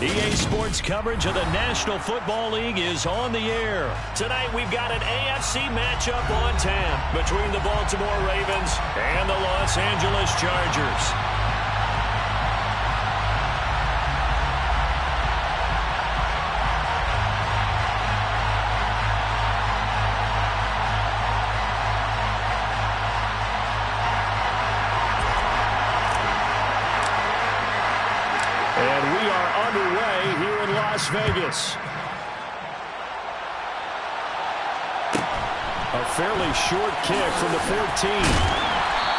EA Sports coverage of the National Football League is on the air. Tonight we've got an AFC matchup on tap between the Baltimore Ravens and the Los Angeles Chargers. Las Vegas. A fairly short kick from the 14.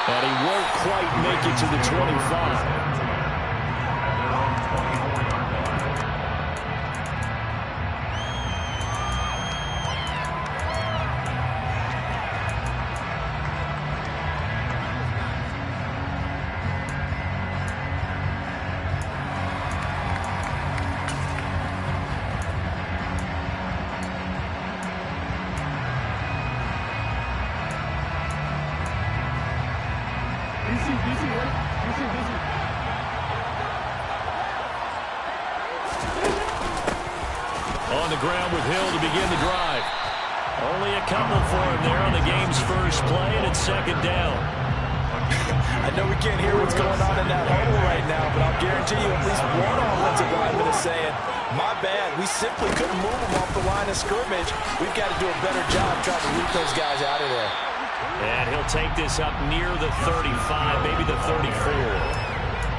And he won't quite make it to the 25. On the ground with Hill to begin the drive. Only a couple for him there on the game's first play, and it's second down. I know we can't hear what's going on in that huddle right now, but I'll guarantee you at least one offensive lineman is saying, my bad, we simply couldn't move them off the line of scrimmage. We've got to do a better job trying to root those guys out of there. And he'll take this up near the 35, maybe the 34.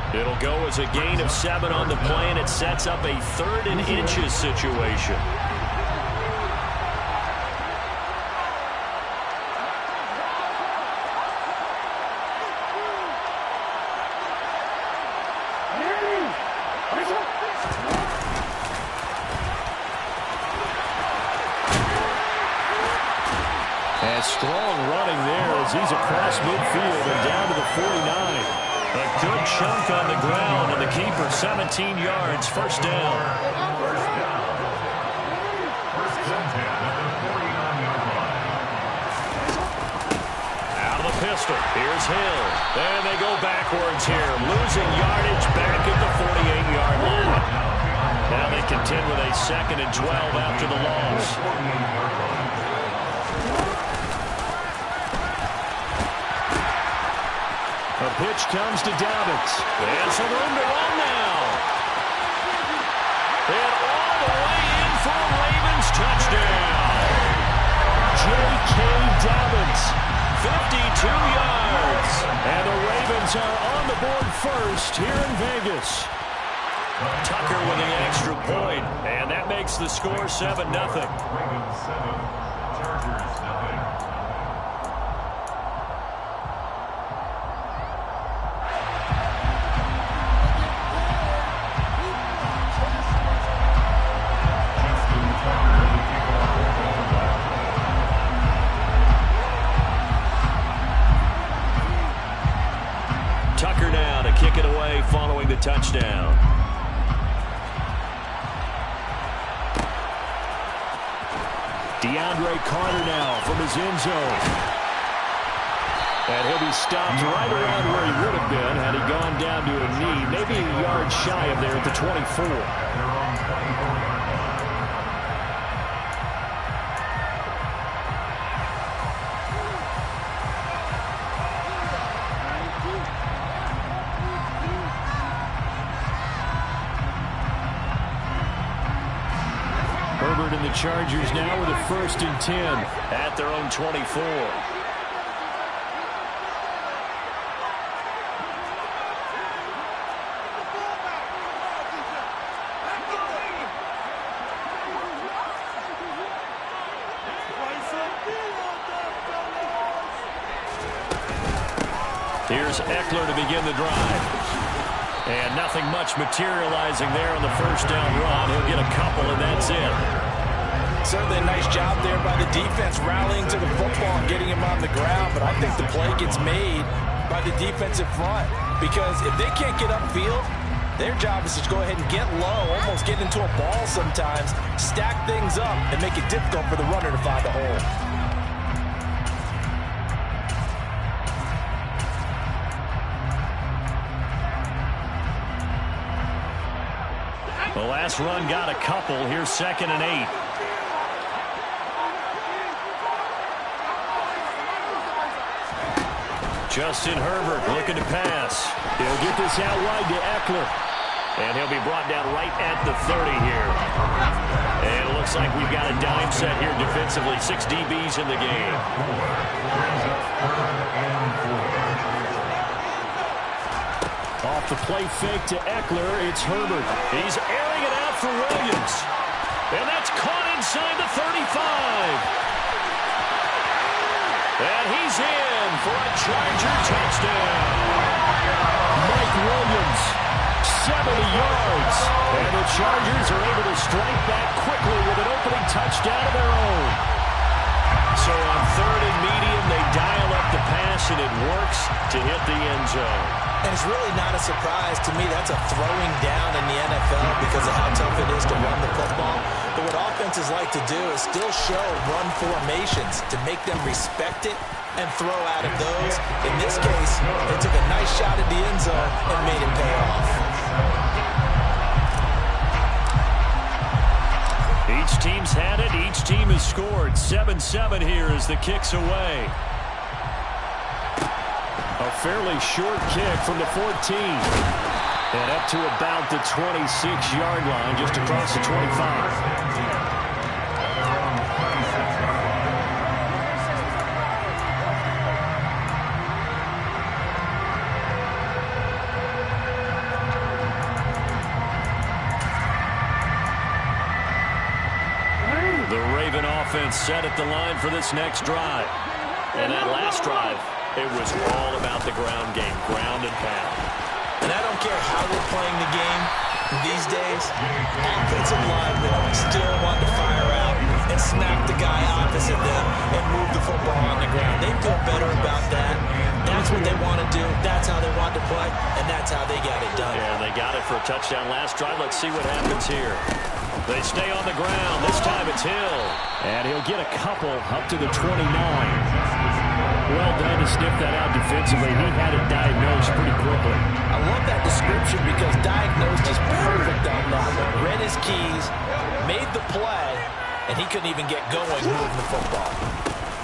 It'll go as a gain of 7 on the play, and it sets up a 3rd and inches situation. And strong running there as he's across midfield and down to the 49. A good chunk on the ground, and the keeper 17 yards, first down. Out of the pistol. Here's Hill. And they go backwards here. Losing yardage back at the 48-yard line. Now they contend with a 2nd and 12 after the loss. A pitch comes to Dobbins. And some room to run now. And all the way in for a Ravens touchdown. J.K. Dobbins, 52 yards. And the Ravens are on the board first here in Vegas. Tucker with the extra point. And that makes the score 7-0. Ravens 7, Chargers 9. Tucker now to kick it away following the touchdown. DeAndre Carter now from his end zone. And he'll be stopped right around where he would have been had he gone down to a knee, maybe a yard shy of there at the 24. Herbert and the Chargers now with a 1st and 10 at their own 24. Here's Eckler to begin the drive. And nothing much materializing there on the first down run. He'll get a couple, and that's it. Certainly a nice job there by the defense rallying to the football and getting him on the ground. But I think the play gets made by the defensive front. Because if they can't get upfield, their job is to go ahead and get low, almost get into a ball sometimes, stack things up, and make it difficult for the runner to find a hole. The last run got a couple. Here's 2nd and 8. Justin Herbert looking to pass. He'll get this out wide to Eckler. And he'll be brought down right at the 30 here. And it looks like we've got a dime set here defensively. 6 DBs in the game. Off the play fake to Eckler, it's Herbert. He's airing it out for Williams. And that's caught inside the 35. And he's in for a Charger touchdown. Mike Williams, 70 yards. And the Chargers are able to strike back quickly with an opening touchdown of their own. So on 3rd and medium, they dial up the pass, and it works to hit the end zone. And it's really not a surprise to me. That's a throwing down in the NFL because of how tough it is to run the football. But what offenses like to do is still show run formations to make them respect it and throw out of those. In this case, they took a nice shot at the end zone and made it pay off. Each team's had it. Each team has scored. 7-7 here as the kick's away. A fairly short kick from the 14. And up to about the 26-yard line, just across the 25. The Raven offense set at the line for this next drive. And that last drive, it was all about the ground game, ground and pound. And I don't care how they're playing the game these days, offensive linemen still want to fire out and smack the guy opposite them and move the football on the ground. They feel better about that. That's what they want to do. That's how they want to play, and that's how they got it done. Yeah, they got it for a touchdown last drive. Let's see what happens here. They stay on the ground. This time it's Hill. And he'll get a couple up to the 29. Well done to sniff that out defensively. He had it diagnosed pretty quickly. I love that description because diagnosed is perfect on that one. Read his keys, made the play, and he couldn't even get going moving the football.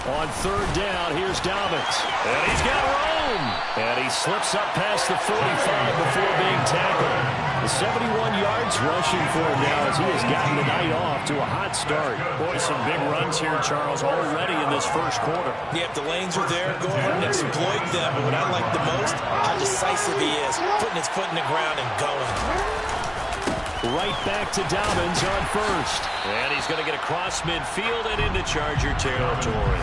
On 3rd down, here's Dobbins. And he's got room. And he slips up past the 45 before being tackled. The 71 yards rushing for him now as he has gotten the night off to a hot start. Boy, some big runs here, Charles, already in this first quarter. Yeah, if the lanes are there, go ahead and exploit them. But what I like the most, how decisive he is, putting his foot in the ground and going. Right back to Dobbins on 1st. And he's going to get across midfield and into Charger territory.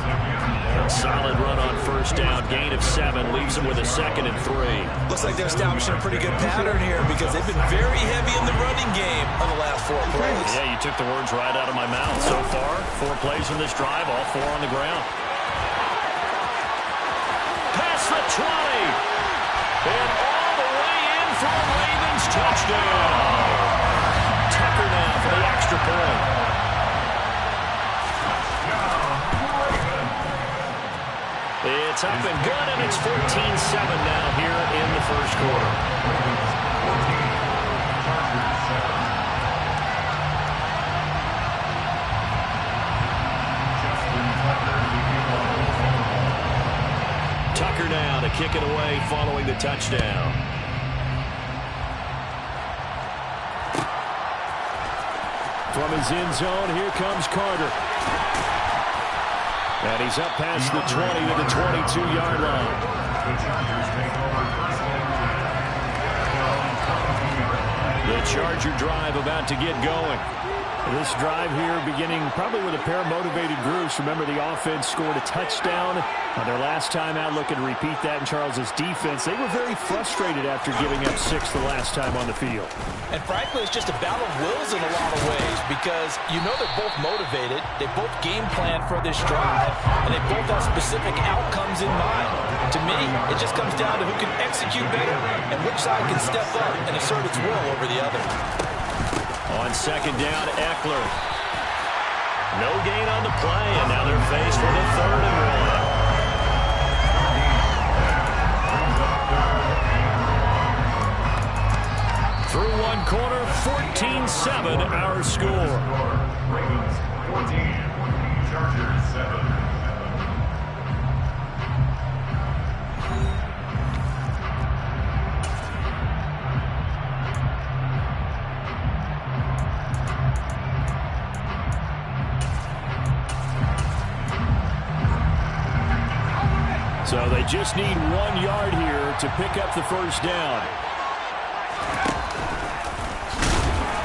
A solid run on 1st down. Gain of 7 leaves him with a 2nd and 3. Looks like they're establishing a pretty good pattern here because they've been very heavy in the running game on the last 4 plays. Yeah, you took the words right out of my mouth. So far, 4 plays in this drive, all 4 on the ground. Past the 20. And all the way in for a Ravens touchdown. Tucker now for the extra point. It's up and good, and it's 14-7 now here in the first quarter. Tucker now to kick it away following the touchdown. From his end zone, here comes Carter. And he's up past the 20 to the 22-yard line. The Charger drive about to get going. This drive here beginning probably with a pair of motivated groups. Remember, the offense scored a touchdown on their last time out. Looking to repeat that in Charles's defense. They were very frustrated after giving up 6 the last time on the field. And frankly, it's just a battle of wills in a lot of ways because you know they're both motivated. They both game plan for this drive, and they both have specific outcomes in mind. To me, it just comes down to who can execute better and which side can step up and assert its will over the other. On 2nd down, Eckler. No gain on the play, and now they're faced with a 3rd and 1. Through one quarter, 14-7 14-7 our score. Ravens 14, Chargers 7. So they just need 1 yard here to pick up the first down.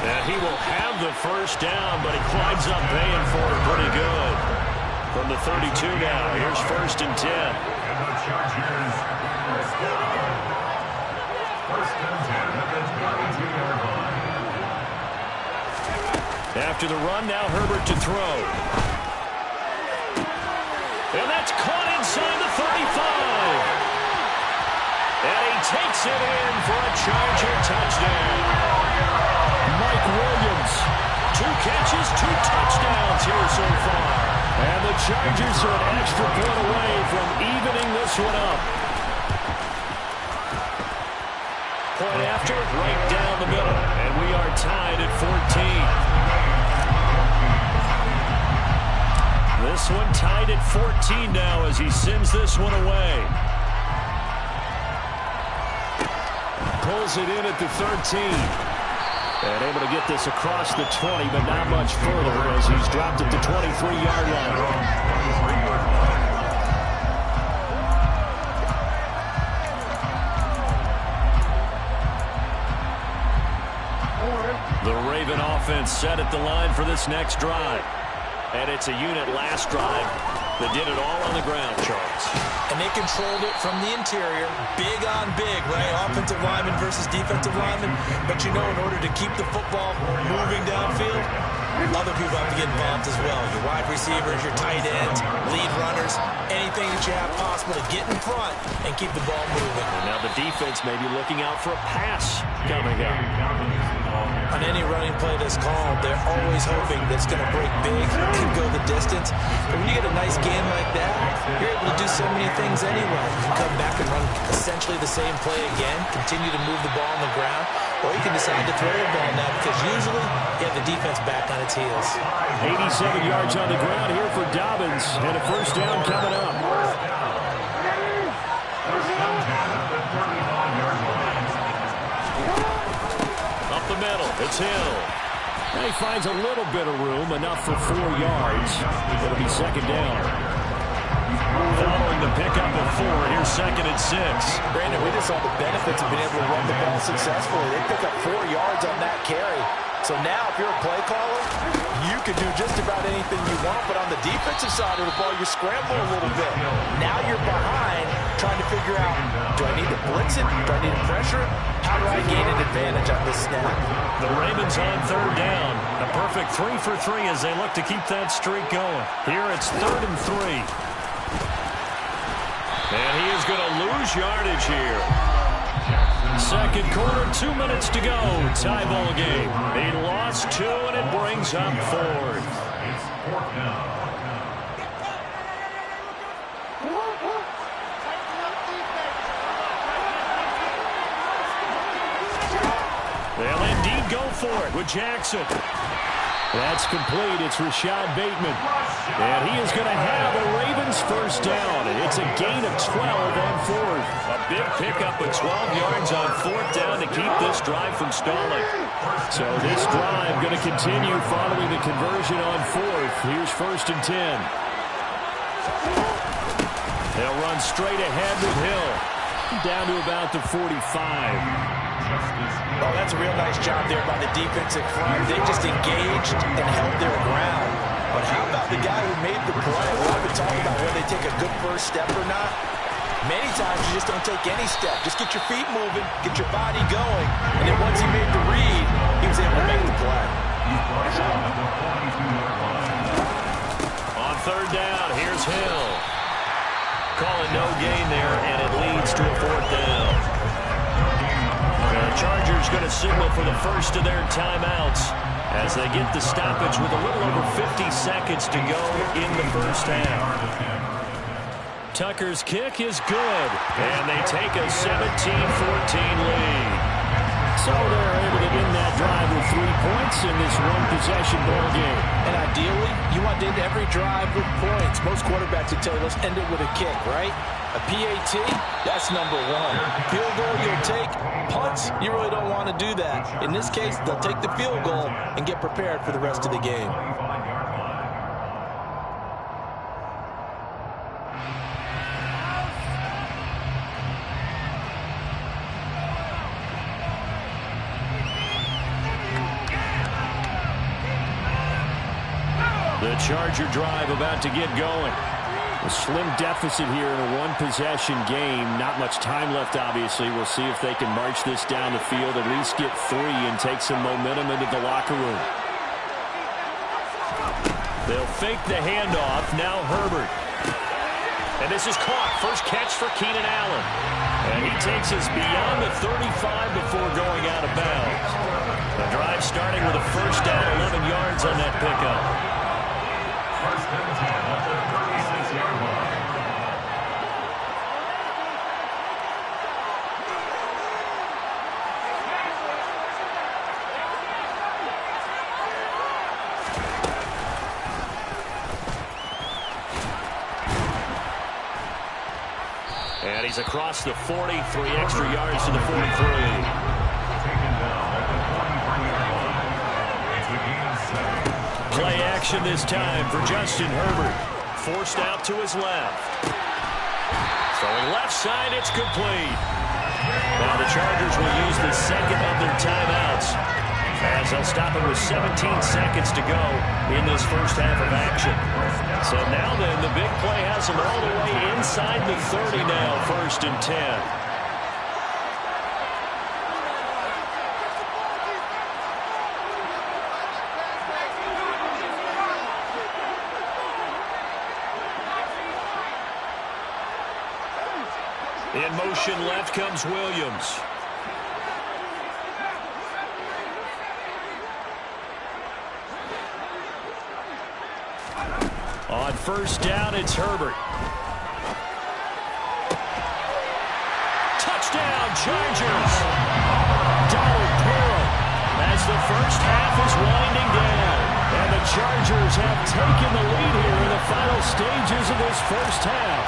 And he will have the first down, but he climbs up paying for it pretty good. From the 32 now, here's 1st and 10. And the Chargers first and 10 at the 22-yard line. After the run, now Herbert to throw. And that's caught inside the 35. And he takes it in for a Charger touchdown. Mike Williams, 2 catches, 2 touchdowns here so far. And the Chargers are an extra point away from evening this one up. Point after, right down the middle. And we are tied at 14. This one tied at 14 now as he sends this one away. Pulls it in at the 13. And able to get this across the 20, but not much further as he's dropped at the 23-yard line. The Raven offense set at the line for this next drive. And it's a unit last drive that did it all on the ground, Charles. And they controlled it from the interior, big on big, right? Offensive lineman versus defensive lineman. But you know, in order to keep the football moving downfield, other people have to get involved as well. Your wide receivers, your tight ends, lead runners, anything that you have possible to get in front and keep the ball moving. And now the defense may be looking out for a pass coming up. On any running play that's called, they're always hoping that it's going to break big and go the distance. But when you get a nice game like that, you're able to do so many things anyway. You can come back and run essentially the same play again, continue to move the ball on the ground, or you can decide to throw the ball now because usually you have the defense back on its heels. 87 yards on the ground here for Dobbins, and a first down coming up. Up the middle, it's Hill. And he finds a little bit of room, enough for 4 yards. It'll be second down. Following the pickup of 4, here's 2nd and 6. Brandon, we just saw the benefits of being able to run the ball successfully. They pick up 4 yards on that carry. So now, if you're a play caller, you can do just about anything you want. But on the defensive side of the ball, you're scrambling a little bit. Now you're behind, trying to figure out, do I need to blitz it? Do I need to pressure it? How do I gain an advantage on this snap? The Ravens on 3rd down. A perfect 3 for 3 as they look to keep that streak going. Here it's 3rd and 3. And he is going to lose yardage here. Second quarter, 2 minutes to go. Tie ball game. He lost 2, and it brings up 4th. It's 4th down. They'll indeed go for it with Jackson. That's complete. It's Rashad Bateman. And he is going to have a Ravens first down. And it's a gain of 12 on 4th. A big pickup of 12 yards on 4th down to keep this drive from stalling. So this drive going to continue following the conversion on 4th. Here's 1st and 10. They'll run straight ahead with Hill. Down to about the 45. Oh, that's a real nice job there by the defensive front. They just engaged and held their ground. But how about the guy who made the play? A lot of talk about whether they take a good first step or not. Many times you just don't take any step. Just get your feet moving, get your body going, and then once he made the read, he was able to make the play. On 3rd down, here's Hill. Calling no gain there, and it leads to a 4th down. The Chargers going to signal for the first of their timeouts as they get the stoppage with a little over 50 seconds to go in the first half. Tucker's kick is good, and they take a 17-14 lead. So they're able to win that drive with 3 points. points in this one-possession ball game. And ideally, you want to end every drive with points. Most quarterbacks would tell you, let's end it with a kick, right? A PAT, that's number one. Field goal, you'll take. Punts, you really don't want to do that. In this case, they'll take the field goal and get prepared for the rest of the game. The Charger drive about to get going. A slim deficit here in a one-possession game. Not much time left, obviously. We'll see if they can march this down the field, at least get 3 and take some momentum into the locker room. They'll fake the handoff. Now Herbert. And this is caught. First catch for Keenan Allen. And he takes us beyond the 35 before going out of bounds. The drive starting with a first down, 11 yards on that pickup. First and 10 at the 36-yard line. And he's across the 40, 3 extra yards to the 43. Taken down at the 43-yard line. It's a gain of 7. Play action this time for Justin Herbert. Forced out to his left. Throwing left side, it's complete. Now the Chargers will use the second of their timeouts, as they'll stop it with 17 seconds to go in this first half of action. So now then, the big play has them all the way inside the 30 now, first and 10. In motion left comes Williams. On first down, it's Herbert. Touchdown, Chargers! Donald Pearl as the first half is winding down. And the Chargers have taken the lead here in the final stages of this first half.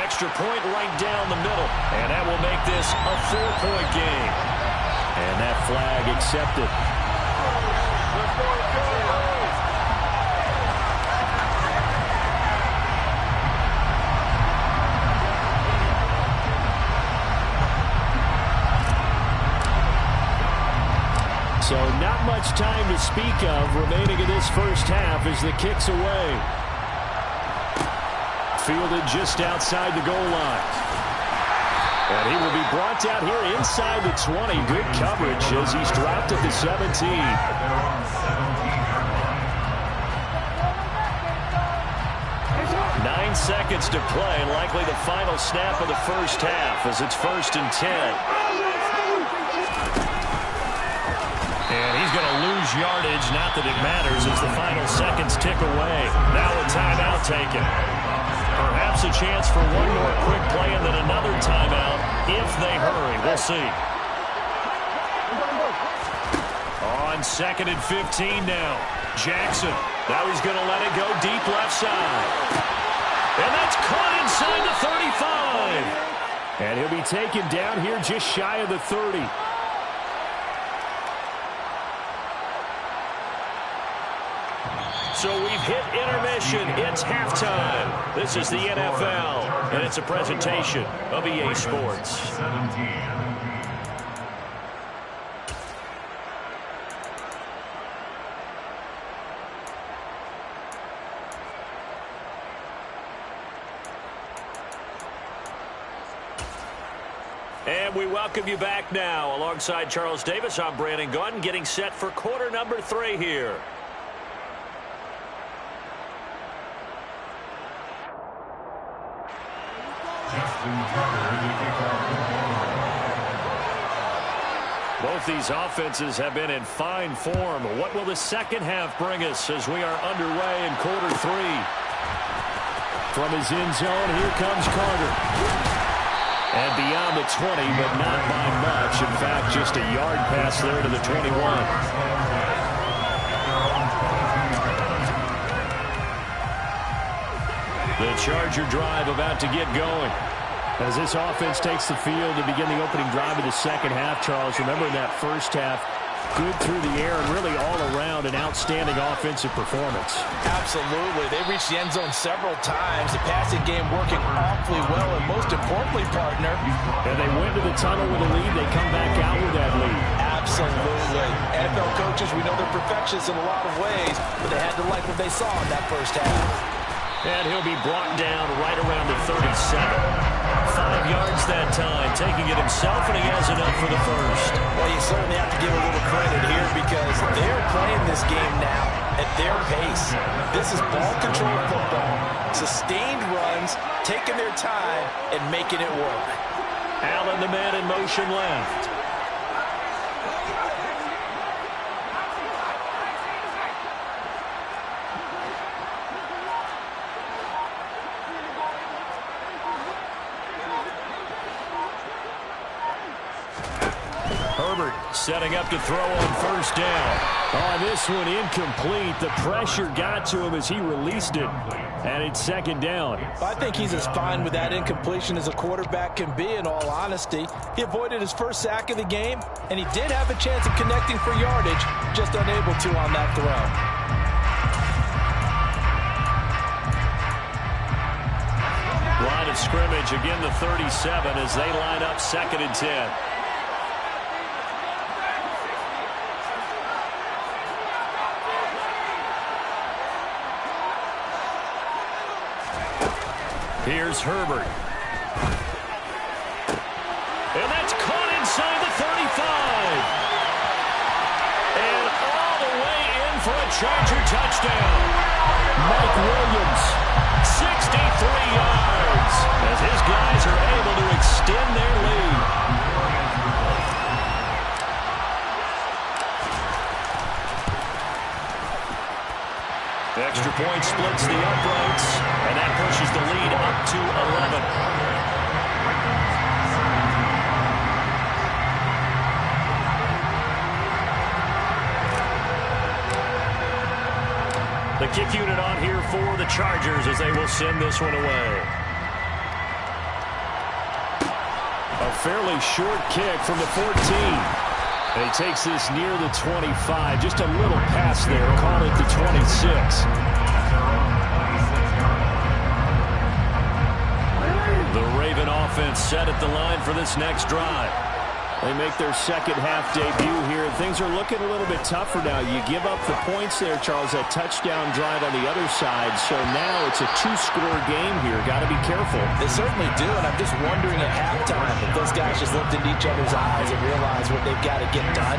Extra point right down the middle, and that will make this a 4-point game. And that flag accepted. So not much time to speak of remaining in this first half as the kick's away. Fielded just outside the goal line. And he will be brought down here inside the 20. Good coverage as he's dropped at the 17. 9 seconds to play. Likely the final snap of the first half as it's first and 10. And he's going to lose yardage. Not that it matters as the final seconds tick away. Now a timeout taken. Perhaps a chance for one more quick play and then another timeout if they hurry. We'll see. On second and 15 now. Jackson. Now he's going to let it go deep left side. And that's caught inside the 35. And he'll be taken down here just shy of the 30. So we've hit intermission. It's halftime. This is the NFL, and it's a presentation of EA Sports. 17. And we welcome you back now. Alongside Charles Davis, I'm Brandon Gunn, getting set for quarter number 3 here. Both these offenses have been in fine form. What will the second half bring us as we are underway in quarter 3? From his end zone, here comes Carter. And beyond the 20, but not by much. In fact, just a yard pass there to the 21. The Charger drive about to get going. As this offense takes the field to begin the opening drive of the second half, Charles, remember in that first half, good through the air and really all around an outstanding offensive performance. Absolutely. They reached the end zone several times. The passing game working awfully well, and most importantly, partner. And they went to the tunnel with a lead. They come back out with that lead. Absolutely. NFL coaches, we know they're perfectionists in a lot of ways, but they had to like what they saw in that first half. And he'll be brought down right around the 37. 5 yards that time, taking it himself, and he has enough for the first. Well, you certainly have to give a little credit here because they're playing this game now at their pace. This is ball control football, sustained runs, taking their time, and making it work. Allen, the man in motion left. Setting up to throw on first down. On this one, incomplete. The pressure got to him as he released it. And it's second down. I think he's as fine with that incompletion as a quarterback can be, in all honesty. He avoided his first sack of the game, and he did have a chance of connecting for yardage, just unable to on that throw. Line of scrimmage, again the 37 as they line up 2nd and 10. Here's Herbert. And that's caught inside the 35. And all the way in for a Charger touchdown. Mike Williams, 63 yards, as his guys are able to extend their lead. The extra point splits the uprights, and that pushes the lead up to 11. The kick unit on here for the Chargers as they will send this one away. A fairly short kick from the 14. And he takes this near the 25. Just a little pass there. Call it the 26. The Raven offense set at the line for this next drive. They make their second half debut here. Things are looking a little bit tougher now. You give up the points there, Charles, that touchdown drive on the other side. So now it's a 2-score game here. Got to be careful. They certainly do, and I'm just wondering at halftime if those guys just looked into each other's eyes and realized what they've got to get done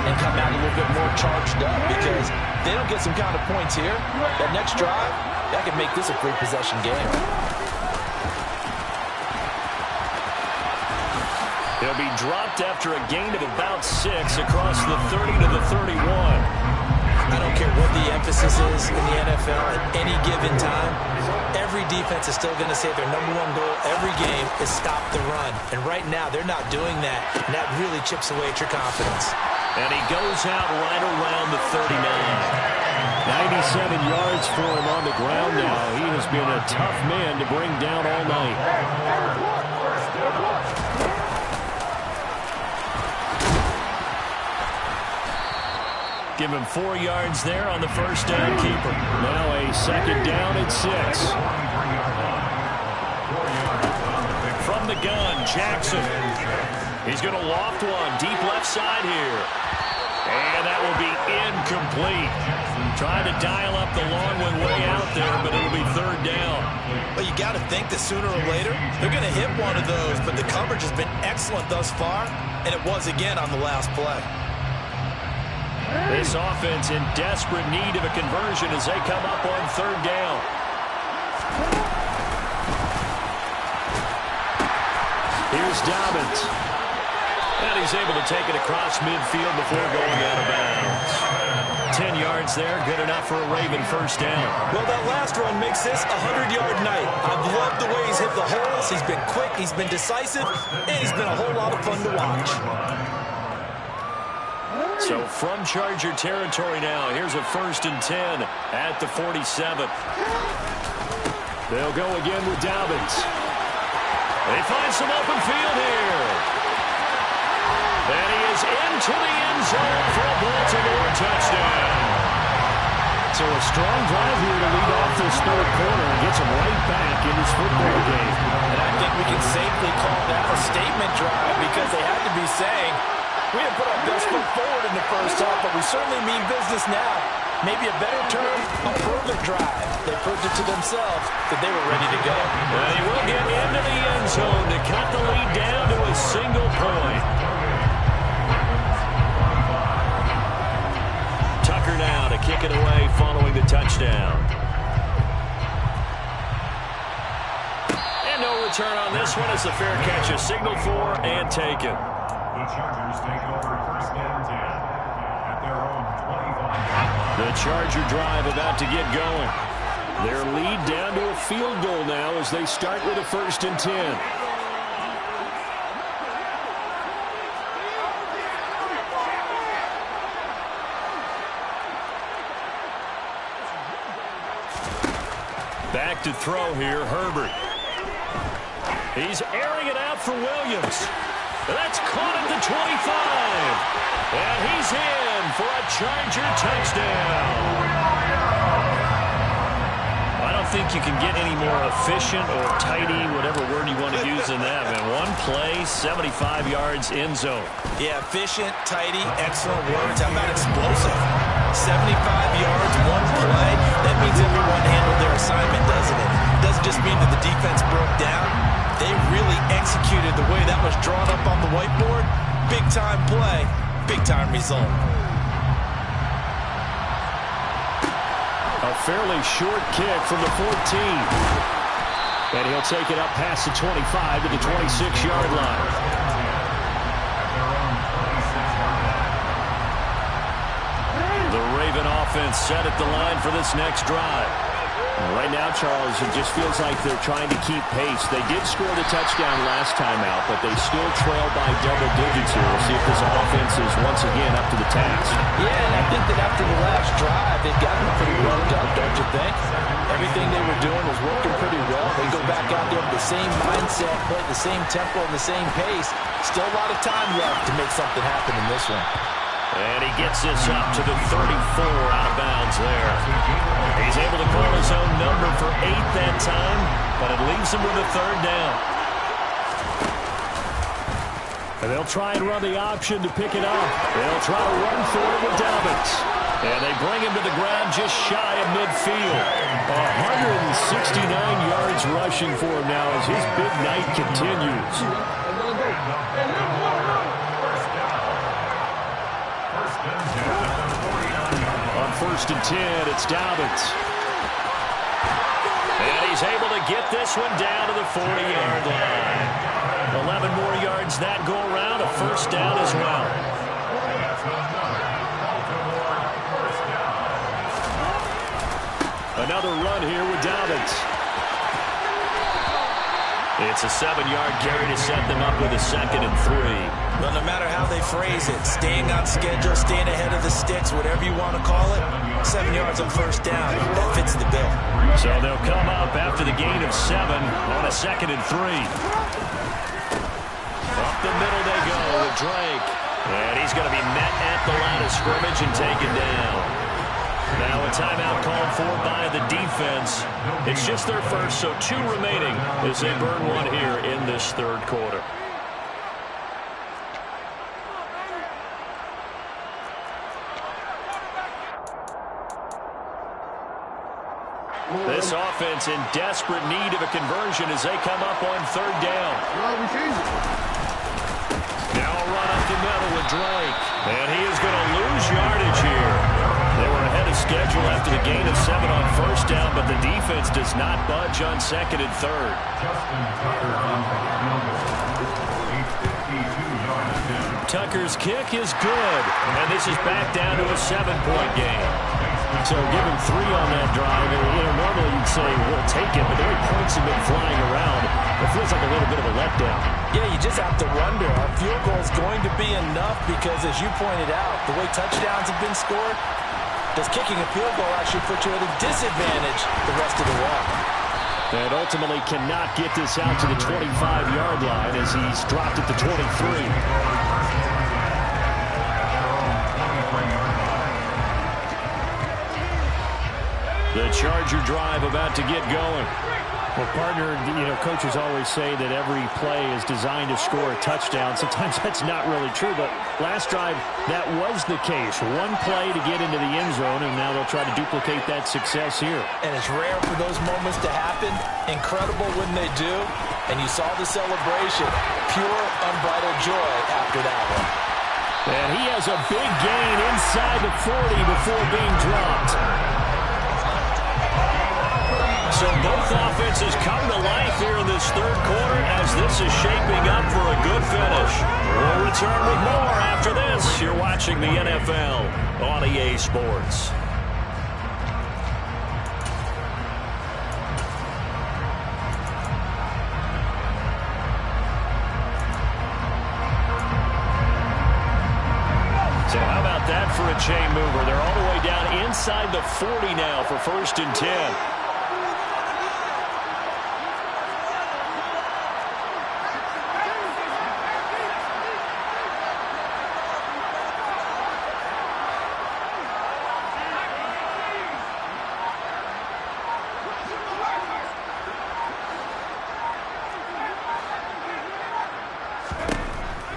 and come out a little bit more charged up, because if they don't get some kind of points here, that next drive, that could make this a 3-possession game. He'll be dropped after a gain of about 6 across the 30 to the 31. I don't care what the emphasis is in the NFL at any given time. Every defense is still going to say their #1 goal every game is stop the run. And right now, they're not doing that, and that really chips away at your confidence. And he goes out right around the 39. 97 yards for him on the ground now. He has been a tough man to bring down all night. Give him 4 yards there on the first down keeper. Now a second down and 6. From the gun, Jackson. He's going to loft one deep left side here. And that will be incomplete. Trying to dial up the long one way out there, but it'll be third down. Well, you got to think that sooner or later, they're going to hit one of those, but the coverage has been excellent thus far, and it was again on the last play. This offense in desperate need of a conversion as they come up on third down. Here's Dobbins. And he's able to take it across midfield before going out of bounds. 10 yards there, good enough for a Raven first down. Well, that last run makes this a 100-yard night. I've loved the way he's hit the holes. He's been quick, he's been decisive, and he's been a whole lot of fun to watch. So from Charger territory now, here's a 1st and 10 at the 47. They'll go again with Dobbins. They find some open field here. And he is into the end zone for a Baltimore touchdown. So a strong drive here to lead off this third quarter and gets him right back in this football game. And I think we can safely call that a statement drive because they had to be saying, we didn't put our best foot forward in the first half, but we certainly mean business now. Maybe a better term, a perfect drive. They proved it to themselves that they were ready to go. And he will get into the end zone to cut the lead down to a single point. Tucker now to kick it away following the touchdown. And no return on this one as the fair catch is signaled for and taken. The Chargers take over 1st and 10 at their own 25. The Charger drive about to get going. Their lead down to a field goal now as they start with a 1st and 10. Back to throw here, Herbert. He's airing it out for Williams. That's caught at the 25. And he's in for a Charger touchdown. I don't think you can get any more efficient or tidy, whatever word you want to use in that, man. One play, 75 yards, end zone. Yeah, efficient, tidy, excellent words. How about explosive? 75 yards, one play. That means everyone handled their assignment, doesn't it? It doesn't just mean that the defense broke down. They really executed the way that was drawn up on the whiteboard. Big-time play, big-time result. A fairly short kick from the 14. And he'll take it up past the 25 to the 26-yard line. The Raven offense set at the line for this next drive. Right now, Charles, it just feels like they're trying to keep pace. They did score the touchdown last time out, but they still trail by double digits here. We'll see if this offense is once again up to the task. Yeah, and I think that after the last drive, they've gotten pretty worked up, don't you think? Everything they were doing was working pretty well. They go back out there with the same mindset, play the same tempo and the same pace. Still a lot of time left to make something happen in this one. And he gets this up to the 34 out of bounds there. He's able to call his own number for 8 that time, but it leaves him with a 3rd down. And they'll try and run the option to pick it up. They'll try to run for it with Dobbins. And they bring him to the ground just shy of midfield. 169 yards rushing for him now as his big night continues. On 1st and 10, it's Dobbins. And he's able to get this one down to the 40-yard line. 11 more yards that go around, a 1st down as well. Another run here with Dobbins. It's a 7-yard carry to set them up with a 2nd and 3. But no matter how they phrase it, staying on schedule, staying ahead of the sticks, whatever you want to call it, 7 yards on 1st down, that fits the bill. So they'll come up after the gain of 7 on a 2nd and 3. Up the middle they go with Drake. And he's going to be met at the line of scrimmage and taken down. Now a timeout called for by the defense. It's just their first, so 2 remaining as they burn one here in this 3rd quarter. This offense in desperate need of a conversion as they come up on 3rd down. Now a run up the middle with Drake. And he is going to lose yardage here. They were ahead of schedule after the gain of 7 on 1st down, but the defense does not budge on 2nd and 3rd. Tucker's kick is good. And this is back down to a 7-point game. So give him 3 on that drive. Normally you'd say, we'll take it, but the way points have been flying around, it feels like a little bit of a letdown. Yeah, you just have to wonder, are field goals going to be enough? Because as you pointed out, the way touchdowns have been scored, does kicking a field goal actually put you at a disadvantage the rest of the way? And ultimately cannot get this out to the 25-yard line as he's dropped it to 23. The Charger drive about to get going. Well, partner, coaches always say that every play is designed to score a touchdown. Sometimes that's not really true, but last drive, that was the case. One play to get into the end zone, and now they'll try to duplicate that success here. And it's rare for those moments to happen. Incredible when they do. And you saw the celebration. Pure, unbridled joy after that one. And he has a big gain inside the 40 before being dropped. So both offenses come to life here in this third quarter as this is shaping up for a good finish. We'll return with more after this. You're watching the NFL on EA Sports. So how about that for a chain mover? They're all the way down inside the 40 now for 1st and 10.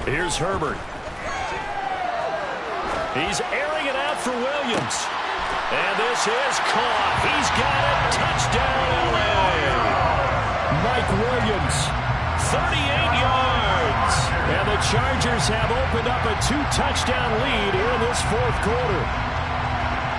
Here's Herbert. He's airing it out for Williams. And this is caught. He's got it. Touchdown, L.A. Mike Williams, 38 yards. And the Chargers have opened up a 2-touchdown lead here in this fourth quarter.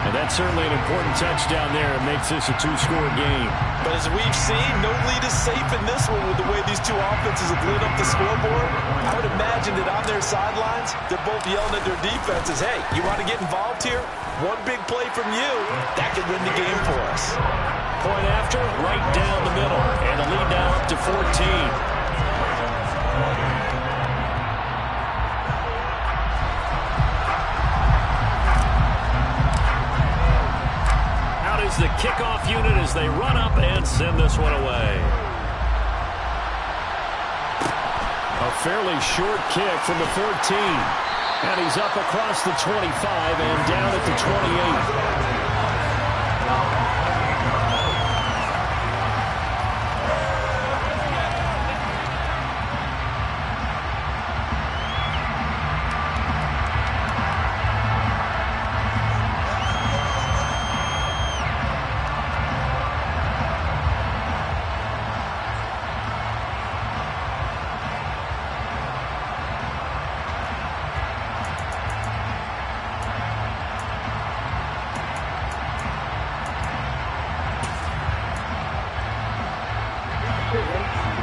And that's certainly an important touchdown there. It makes this a 2-score game. But as we've seen, no lead is safe in this one with the way these two offenses have lit up the scoreboard. I would imagine that on their sidelines, they're both yelling at their defenses, hey, you want to get involved here? One big play from you, that could win the game for us. Point after, right down the middle. And the lead now up to 14. The kickoff unit as they run up and send this one away. A fairly short kick from the 14. And he's up across the 25 and down at the 28.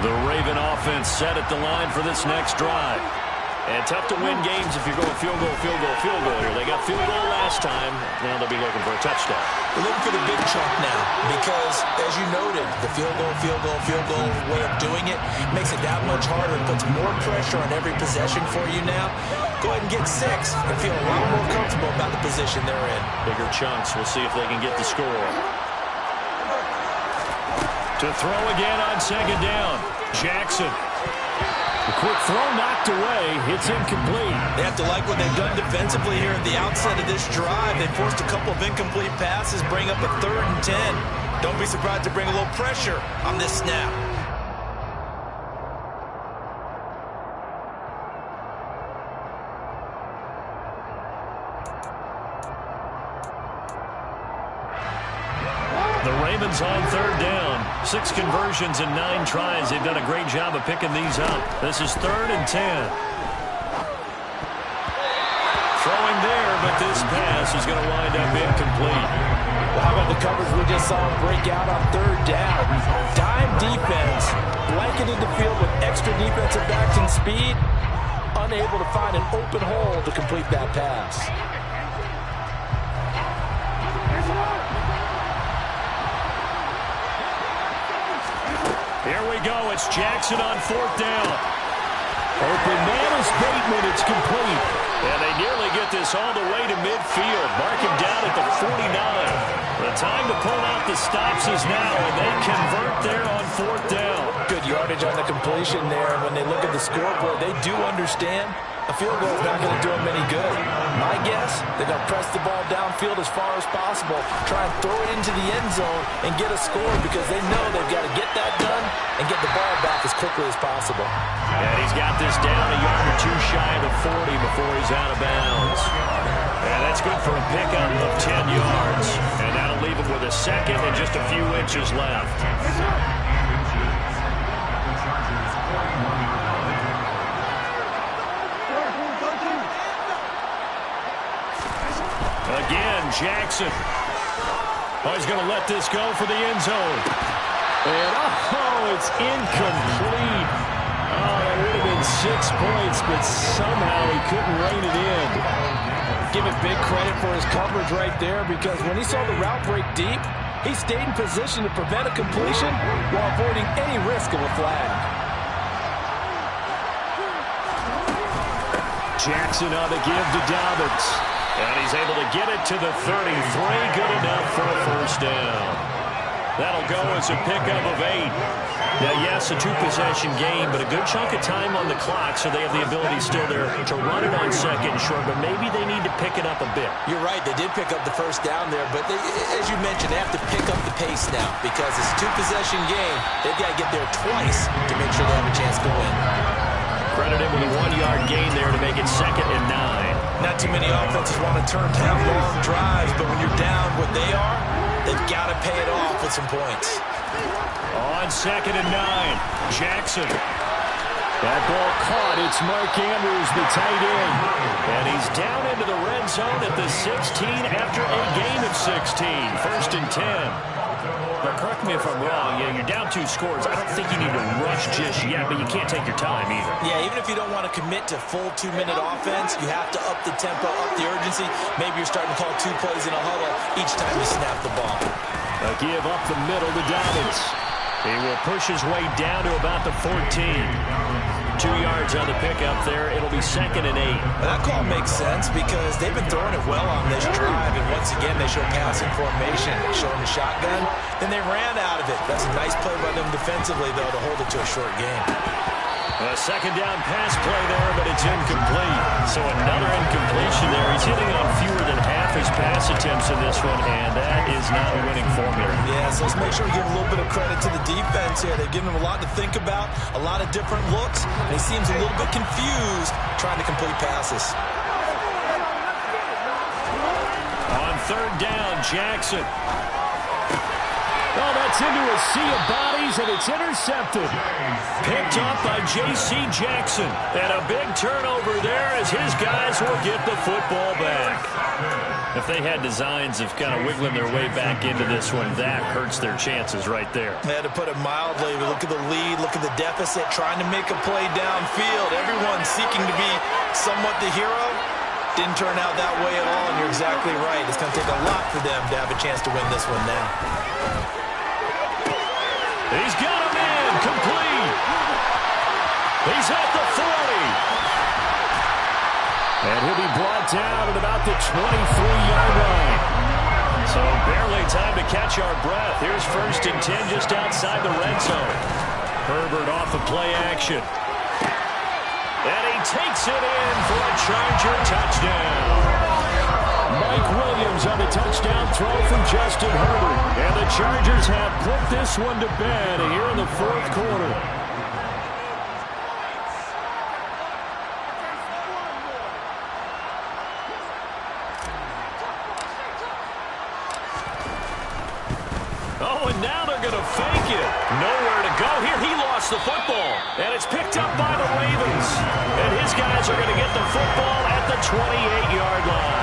The Raven offense set at the line for this next drive. And tough to win games if you're going field goal, field goal, field goal here. They got field goal last time. Now they'll be looking for a touchdown. They're looking for the big chunk now because, as you noted, the field goal way of doing it makes it that much harder. It puts more pressure on every possession for you now. Go ahead and get 6 and feel a lot more comfortable about the position they're in. Bigger chunks. We'll see if they can get the score. To throw again on 2nd down. Jackson. The quick throw knocked away. It's incomplete. They have to like what they've done defensively here at the outset of this drive. They forced a couple of incomplete passes, bring up a 3rd and 10. Don't be surprised to bring a little pressure on this snap. The Ravens on 3rd down. 6 conversions in 9 tries. They've done a great job of picking these up. This is 3rd and 10. Throwing there, but this pass is going to wind up incomplete. Well, how about the coverage we just saw break out on 3rd down? Dime defense, blanketed the field with extra defensive backs and speed. unable to find an open hole to complete that pass. Here we go. It's Jackson on 4th down. Open man is Bateman. It's complete. And they nearly get this all the way to midfield. Mark him down at the 49. The time to pull out the stops is now, and they convert there on 4th down. Good yardage on the completion there. And when they look at the scoreboard, they do understand a field goal is not going to do them any good. My guess, they're going to press the ball downfield as far as possible, try and throw it into the end zone and get a score because they know they've got to get that done and get the ball back as quickly as possible. And he's got this down a yard or two shy of the 40 before he's out of bounds. And that's good for a pickup of 10 yards. And that'll leave him with a second and just a few inches left. Again, Jackson. Oh, he's going to let this go for the end zone. And, oh, it's incomplete. Oh, that would have been 6 points, but somehow he couldn't rein it in. Give it big credit for his coverage right there because when he saw the route break deep, he stayed in position to prevent a completion while avoiding any risk of a flag. Jackson on the give to Dobbins. And he's able to get it to the 33. Good enough for a first down. That'll go as a pickup of 8. Now, yes, a 2-possession game, but a good chunk of time on the clock, so they have the ability still there to run it on 2nd and short, but maybe they need to pick it up a bit. You're right. They did pick up the first down there, but as you mentioned, they have to pick up the pace now because it's a 2-possession game. They've got to get there twice to make sure they have a chance to win. Credit him with a 1-yard gain there to make it 2nd and 9. Not too many offenses want to turn down long drives, but when you're down what they are, they've got to pay it off with some points. On 2nd and 9, Jackson. That ball caught. It's Mark Andrews, the tight end. And he's down into the red zone at the 16 after a gain of 16. 1st and 10. Now, correct me if I'm wrong. Yeah, you're down 2 scores. I don't think you need to rush just yet, but you can't take your time either. Yeah, even if you don't want to commit to full 2-minute offense, you have to up the tempo, up the urgency. Maybe you're starting to call 2 plays in a huddle each time you snap the ball. A give up the middle to Dobbins. He will push his way down to about the 14. 2 yards on the pickup there. It'll be 2nd and 8. That call makes sense because they've been throwing it well on this drive, and once again they show passing formation. They show him the shotgun, then they ran out of it. That's a nice play by them defensively, though, to hold it to a short game. A 2nd down pass play there, but it's incomplete. So another incompletion there. He's hitting on fewer than half his pass attempts in this one, and that is not a winning formula. Yeah, so let's make sure we give a little bit of credit to the defense here. They've given him a lot to think about, a lot of different looks, and he seems a little bit confused trying to complete passes. On 3rd down, Jackson. Oh, that's into a sea of bodies, and it's intercepted. Picked up by J.C. Jackson. And a big turnover there as his guys will get the football back. If they had designs of kind of wiggling their way back into this one, that hurts their chances right there. Yeah, to put it mildly, look at the lead, look at the deficit, trying to make a play downfield. Everyone seeking to be somewhat the hero. Didn't turn out that way at all, and you're exactly right. It's going to take a lot for them to have a chance to win this one now. He's got him in, complete. He's at the 40. And he'll be brought down at about the 23-yard line. So barely time to catch our breath. Here's 1st and 10 just outside the red zone. Herbert off the play action. And he takes it in for a Charger touchdown. Mike Williams on the touchdown throw from Justin Herbert. And the Chargers have put this one to bed here in the 4th quarter. Oh, and now they're going to fake it. Nowhere to go here. He lost the football. And it's picked up by the Ravens. And his guys are going to get the football at the 28-yard line.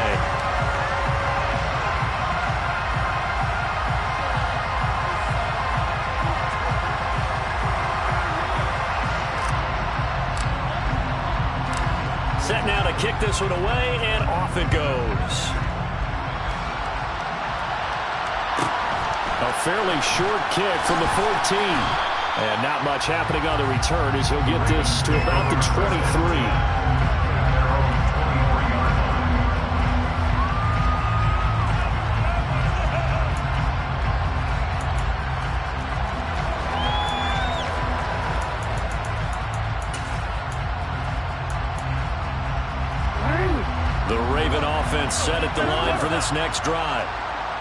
kick this one away, and off it goes. A fairly short kick from the 14. And not much happening on the return as he'll get this to about the 23. The Raven offense set at the line for this next drive.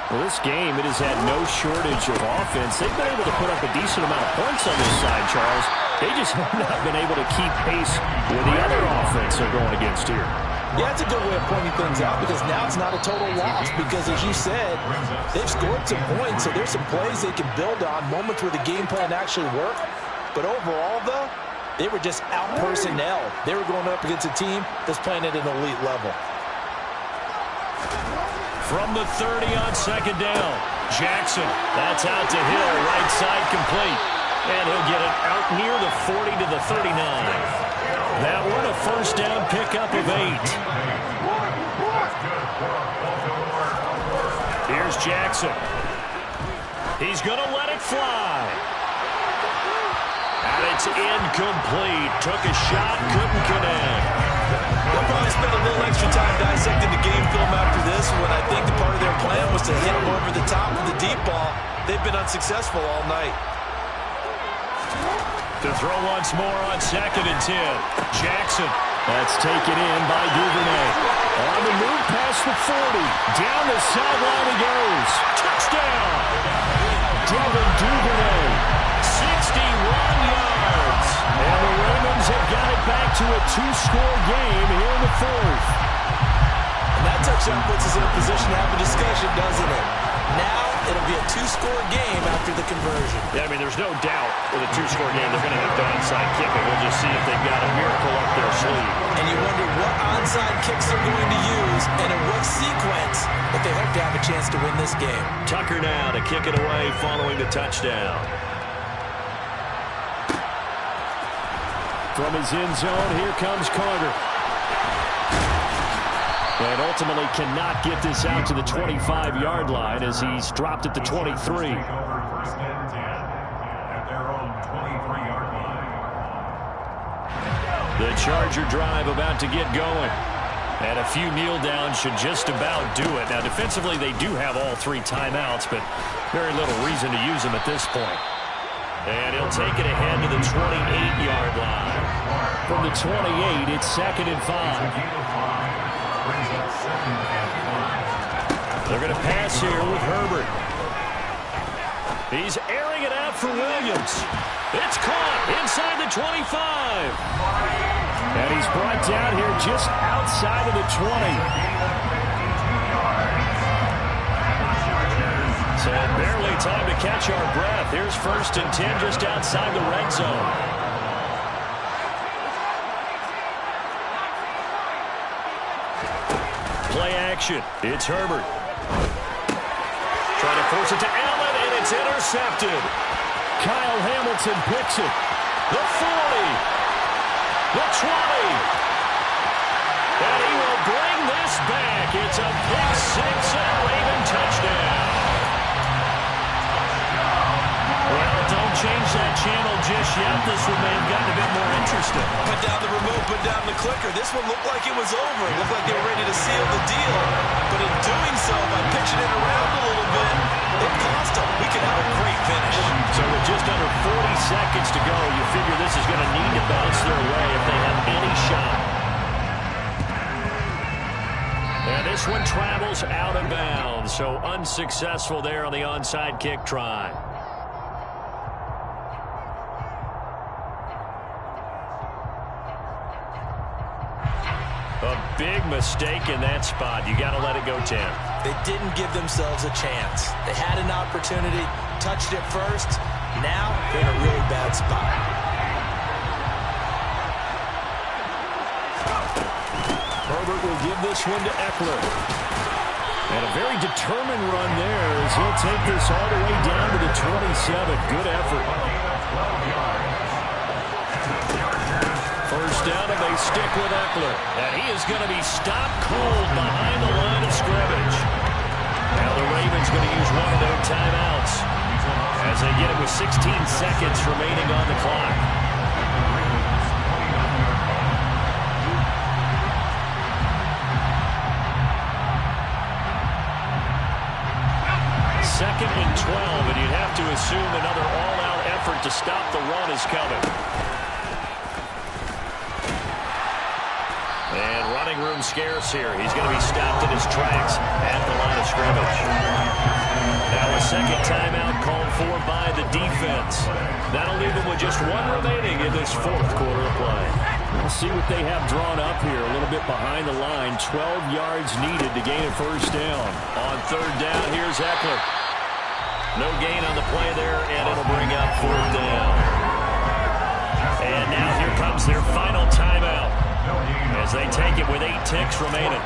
Well, this game, it has had no shortage of offense. They've been able to put up a decent amount of points on this side, Charles. They just have not been able to keep pace with the other offense they're going against here. Yeah, it's a good way of pointing things out because now it's not a total loss because, as you said, they've scored some points, so there's some plays they can build on, moments where the game plan actually worked. But overall, though, they were just out-personnel. They were going up against a team that's playing at an elite level. From the 30 on second down, Jackson. That's out to Hill, right side complete. And he'll get it out near the 40 to the 39. That one a first down pickup of 8. Here's Jackson. He's going to let it fly. And it's incomplete. Took a shot, couldn't connect. They'll probably spend a little extra time dissecting the game film after this when I think the part of their plan was to hit him over the top of the deep ball. They've been unsuccessful all night. To throw once more on second and 10. Jackson. That's taken in by Duvernay. On the move past the 40. Down the sideline he goes. Touchdown. Devin Duvernay. 61 yards. And the Ravens have got it back to a 2-score game here in the 4th. And that touchdown puts us in a position to have a discussion, doesn't it? Now it'll be a 2-score game after the conversion. Yeah, I mean, there's no doubt with a 2-score game they're going to have to onside kick it. We'll just see if they've got a miracle up their sleeve. And you wonder what onside kicks they're going to use and in what sequence if they hope to have a chance to win this game. Tucker now to kick it away following the touchdown. From his end zone, here comes Carter. And ultimately cannot get this out to the 25-yard line as he's dropped at the 23. The Charger drive about to get going. And a few kneel downs should just about do it. Now, defensively, they do have all 3 timeouts, but very little reason to use them at this point. And he'll take it ahead to the 28-yard line. From the 28, it's 2nd and 5. They're going to pass here with Herbert. He's airing it out for Williams. It's caught inside the 25. And he's brought down here just outside of the 20. So barely time to catch our breath. Here's 1st and 10 just outside the red zone. Play action. It's Herbert. Trying to force it to Allen, and it's intercepted. Kyle Hamilton picks it. The 40. The 20. And he will bring this back. It's a pick 6 and a Raven touchdown. Well, don't change that channel just yet. This one may have gotten a bit more interesting. Put down the remote, put down the clicker. This one looked like it was over. It looked like they were ready to seal the deal. But in doing so, by pitching it around a little bit, it cost them. We could have a great finish. So with just under 40 seconds to go, you figure this is going to need to bounce their way if they have any shot. And this one travels out of bounds. So unsuccessful there on the onside kick try. A big mistake in that spot. You got to let it go 10. They didn't give themselves a chance. They had an opportunity, touched it first. Now they're in a really bad spot. Herbert will give this one to Eckler. And a very determined run there as he'll take this all the way down to the 27. Good effort. 1st down, and they stick with Eckler. And he is going to be stopped cold behind the line of scrimmage. Now the Ravens going to use one of their timeouts as they get it with 16 seconds remaining on the clock. Second and 12, and you'd have to assume another all-out effort to stop the run is coming. And running room scarce here. He's going to be stopped in his tracks at the line of scrimmage. Now a second timeout called for by the defense. That'll leave them with just one remaining in this fourth quarter of play. We'll see what they have drawn up here. A little bit behind the line. 12 yards needed to gain a first down. On third down, here's Eckler. No gain on the play there, and it'll bring up fourth down. And now here comes their final timeout as they take it with 8 ticks remaining.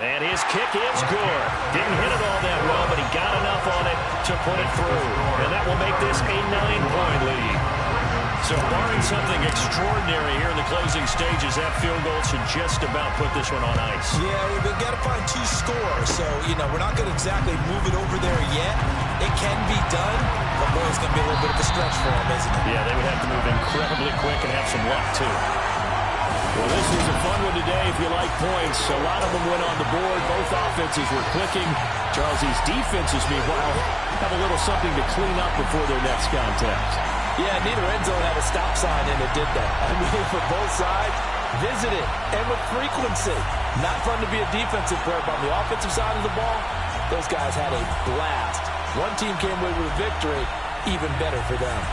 And his kick is good. Didn't hit it all that well, but he got enough on it to put it through. And that will make this a 9-point lead. So barring something extraordinary here in the closing stages, that field goal should just about put this one on ice. Yeah, we've got to find 2 scores. So, we're not going to exactly move it over there yet. It can be done, but boy, it's going to be a little bit of a stretch for them, isn't it? Yeah, they would have to move incredibly quick and have some luck, too. Well, this was a fun one today if you like points. A lot of them went on the board. Both offenses were clicking. Charles, these defenses, meanwhile, have a little something to clean up before their next contest. Yeah, neither end zone had a stop sign, and it did that. I mean, for both sides, visited, and with frequency. Not fun to be a defensive player, but on the offensive side of the ball, those guys had a blast. One team came away with a victory, even better for them.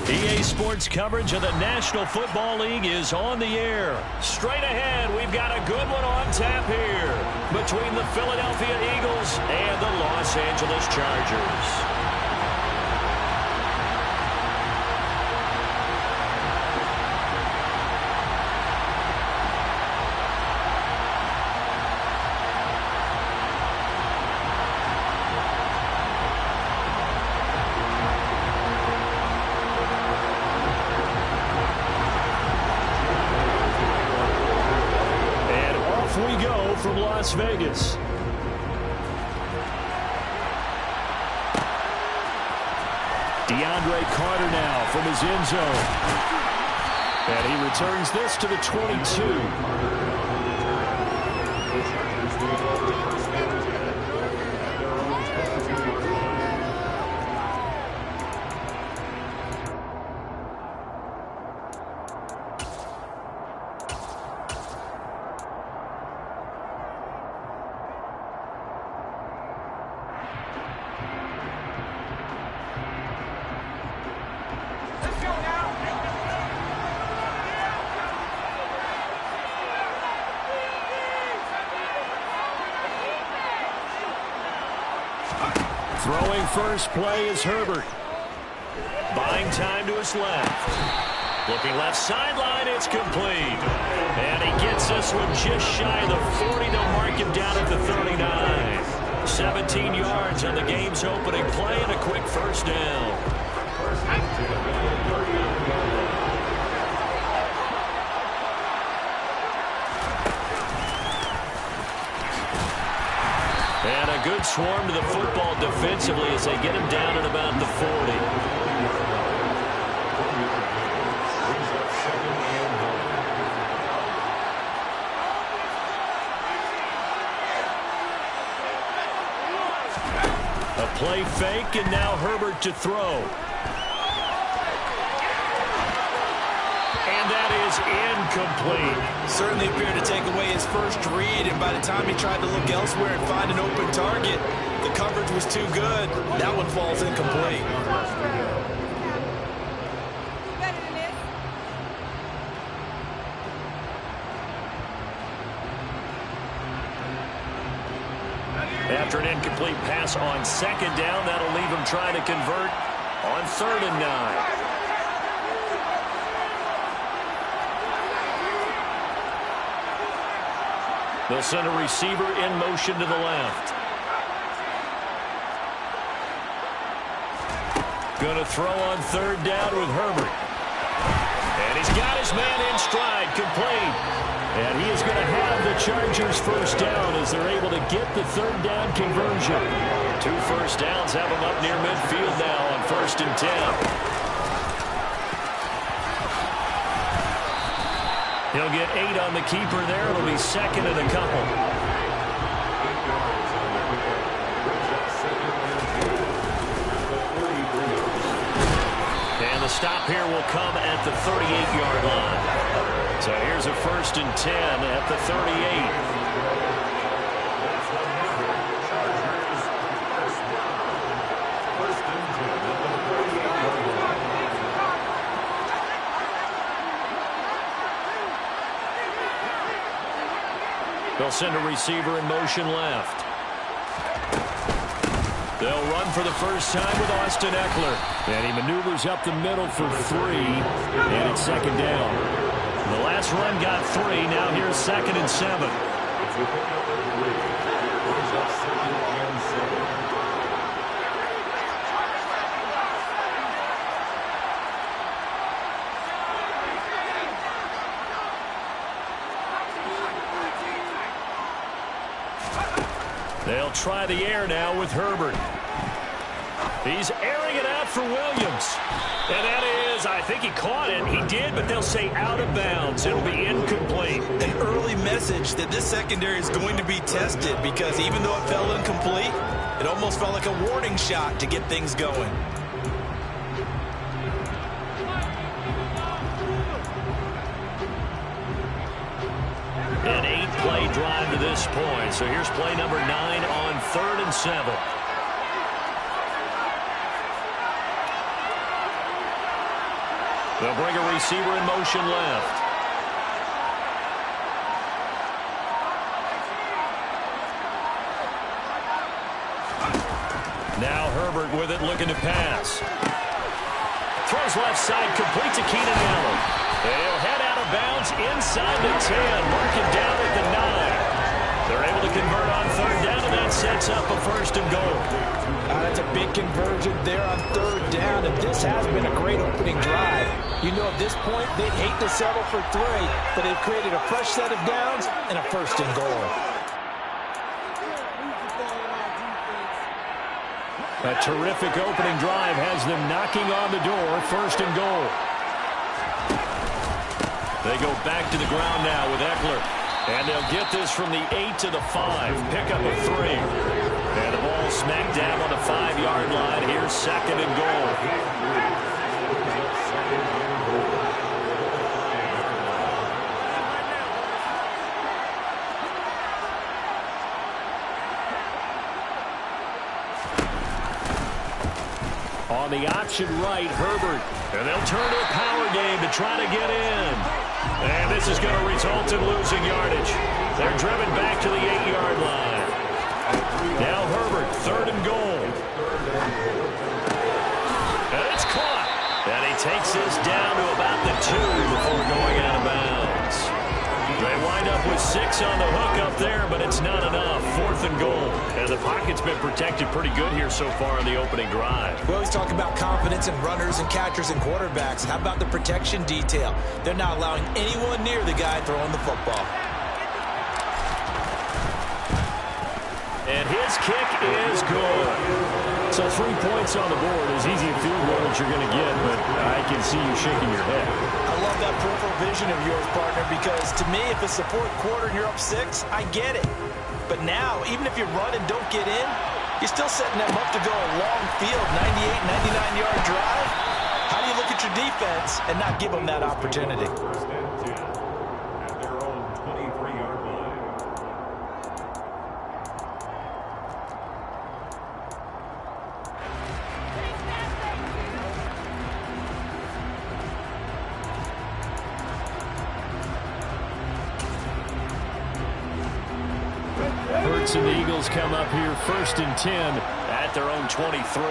EA Sports coverage of the National Football League is on the air. Straight ahead, we've got a good one on tap here between the Philadelphia Eagles and the Los Angeles Chargers. From Las Vegas. DeAndre Carter now from his end zone. And he returns this to the 22. Throwing first play is Herbert. Buying time to his left. Looking left sideline, it's complete. And he gets this one just shy of the 40. They'll mark him down at the 39. 17 yards on the game's opening play and a quick first down. And a good swarm to the football defensively as they get him down at about the 40. A play fake, and now Herbert to throw. And that is incomplete. Certainly appeared to take away his first read, and by the time he tried to look elsewhere and find an open target, the coverage was too good. That one falls incomplete. After an incomplete pass on second down, that'll leave him trying to convert on 3rd and 9. They'll send a receiver in motion to the left. Going to throw on 3rd down with Herbert. And he's got his man in stride, complete. And he is going to have the Chargers first down as they're able to get the 3rd down conversion. 2 first downs have him up near midfield now on 1st and 10. He'll get 8 on the keeper there. It'll be 2nd and a couple. And the stop here will come at the 38-yard line. So here's a 1st and 10 at the 38. They'll send a receiver in motion left. They'll run for the first time with Austin Eckler. And he maneuvers up the middle for 3. And it's 2nd down. The last run got 3. Now here's 2nd and 7. They'll try the air now with Herbert. He's airing it out for Williams. And that is, I think he caught it. He did, but they'll say out of bounds. It'll be incomplete. An early message that this secondary is going to be tested because even though it fell incomplete, it almost felt like a warning shot to get things going. An 8-play drive to this point. So here's play number 9 on 3rd and 7. They'll bring a receiver in motion left. Now Herbert with it, looking to pass. Throws left side, complete to Keenan Allen. They'll head out of bounds inside the 10, marking down at the 9. They're able to convert on 3rd down, and that sets up a 1st and goal. That's a big conversion there on 3rd down, and this has been a great opening drive. You know, at this point, they'd hate to settle for 3, but they've created a fresh set of downs and a 1st and goal. A terrific opening drive has them knocking on the door, 1st and goal. They go back to the ground now with Eckler. And they'll get this from the 8 to the 5. Pick up a 3. And the ball smack dab on the 5-yard line. Here's 2nd and goal. On the option right, Herbert. And they'll turn to a power game to try to get in. And this is going to result in losing yardage. They're driven back to the 8-yard line. Now Herbert, 3rd and goal. takes this down to about the 2 before going out of bounds. They wind up with 6 on the hook up there, but it's not enough. 4th and goal. And the pocket's been protected pretty good here so far on the opening drive. We always talk about confidence in runners and catchers and quarterbacks. How about the protection detail? They're not allowing anyone near the guy throwing the football. And his kick is good. So 3 points on the board is easy a field goal that you're going to get, but I can see you shaking your head. I love that peripheral vision of yours, partner, because to me, if it's the 4th quarter and you're up 6, I get it. But now, even if you run and don't get in, you're still setting them up to go a long field, 98, 99-yard drive. How do you look at your defense and not give them that opportunity? First and 10 at their own 23-yard line. Hurts and the Eagles come up here 1st and 10 at their own 23.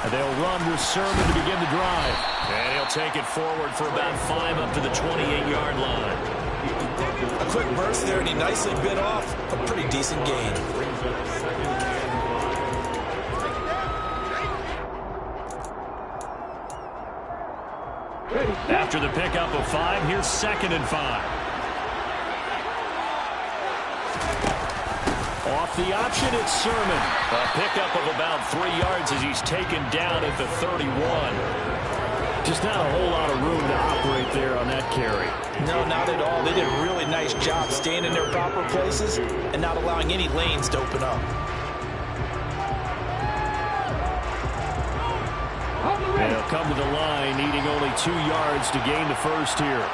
And they'll run with Sermon to begin the drive. And he'll take it forward for about 5 up to the 28-yard line. A quick burst there, and he nicely bit off a pretty decent gain. After the pickup of 5, here's 2nd and 5. Off the option, it's Sermon. A pickup of about 3 yards as he's taken down at the 31. Just not a whole lot of room to operate there on that carry. No, not at all. They did a really nice job staying in their proper places and not allowing any lanes to open up. And he'll come to the line, needing only 2 yards to gain the first here.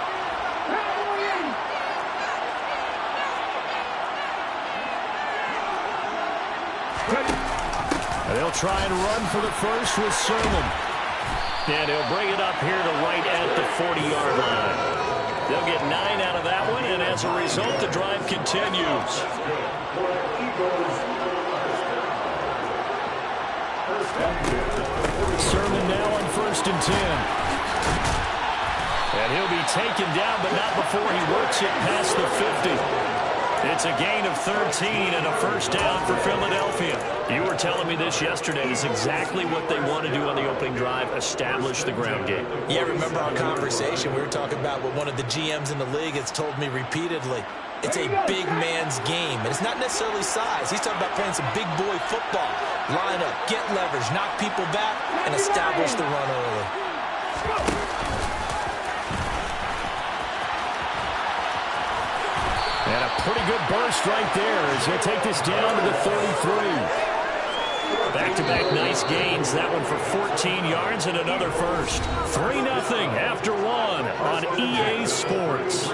And they'll try and run for the first with Sermon. And he'll bring it up here to right at the 40-yard line. They'll get 9 out of that one, and as a result, the drive continues. Sermon now on 1st and 10. And he'll be taken down, but not before he works it past the 50. It's a gain of 13 and a first down for Philadelphia. You were telling me this yesterday. It's exactly what they want to do on the opening drive, establish the ground game. Yeah, remember our conversation? We were talking about what one of the GMs in the league has told me repeatedly. It's a big man's game, and it's not necessarily size. He's talking about playing some big boy football. Line up, get leverage, knock people back, and establish the run early. And a pretty good burst right there as he'll take this down to the 33. Back-to-back nice gains. That one for 14 yards and another first. 3-0 after 1 on EA Sports.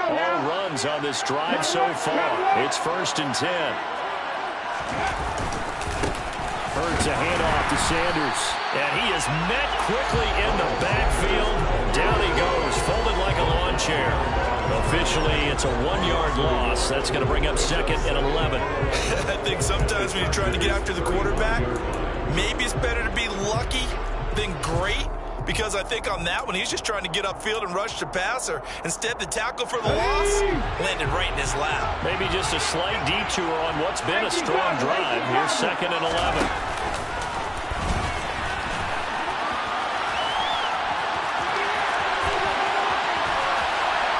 All runs on this drive so far. It's 1st and 10. Hurts a handoff to Sanders. And he is met quickly in the backfield. Down he goes, folded like a lawn chair. Officially, it's a 1-yard loss. That's going to bring up 2nd and 11. I think sometimes when you're trying to get after the quarterback, maybe it's better to be lucky than great. Because I think on that one, he's just trying to get upfield and rush the passer. Instead, the tackle for the loss landed right in his lap. Maybe just a slight detour on what's been a strong drive. Here's 2nd and 11.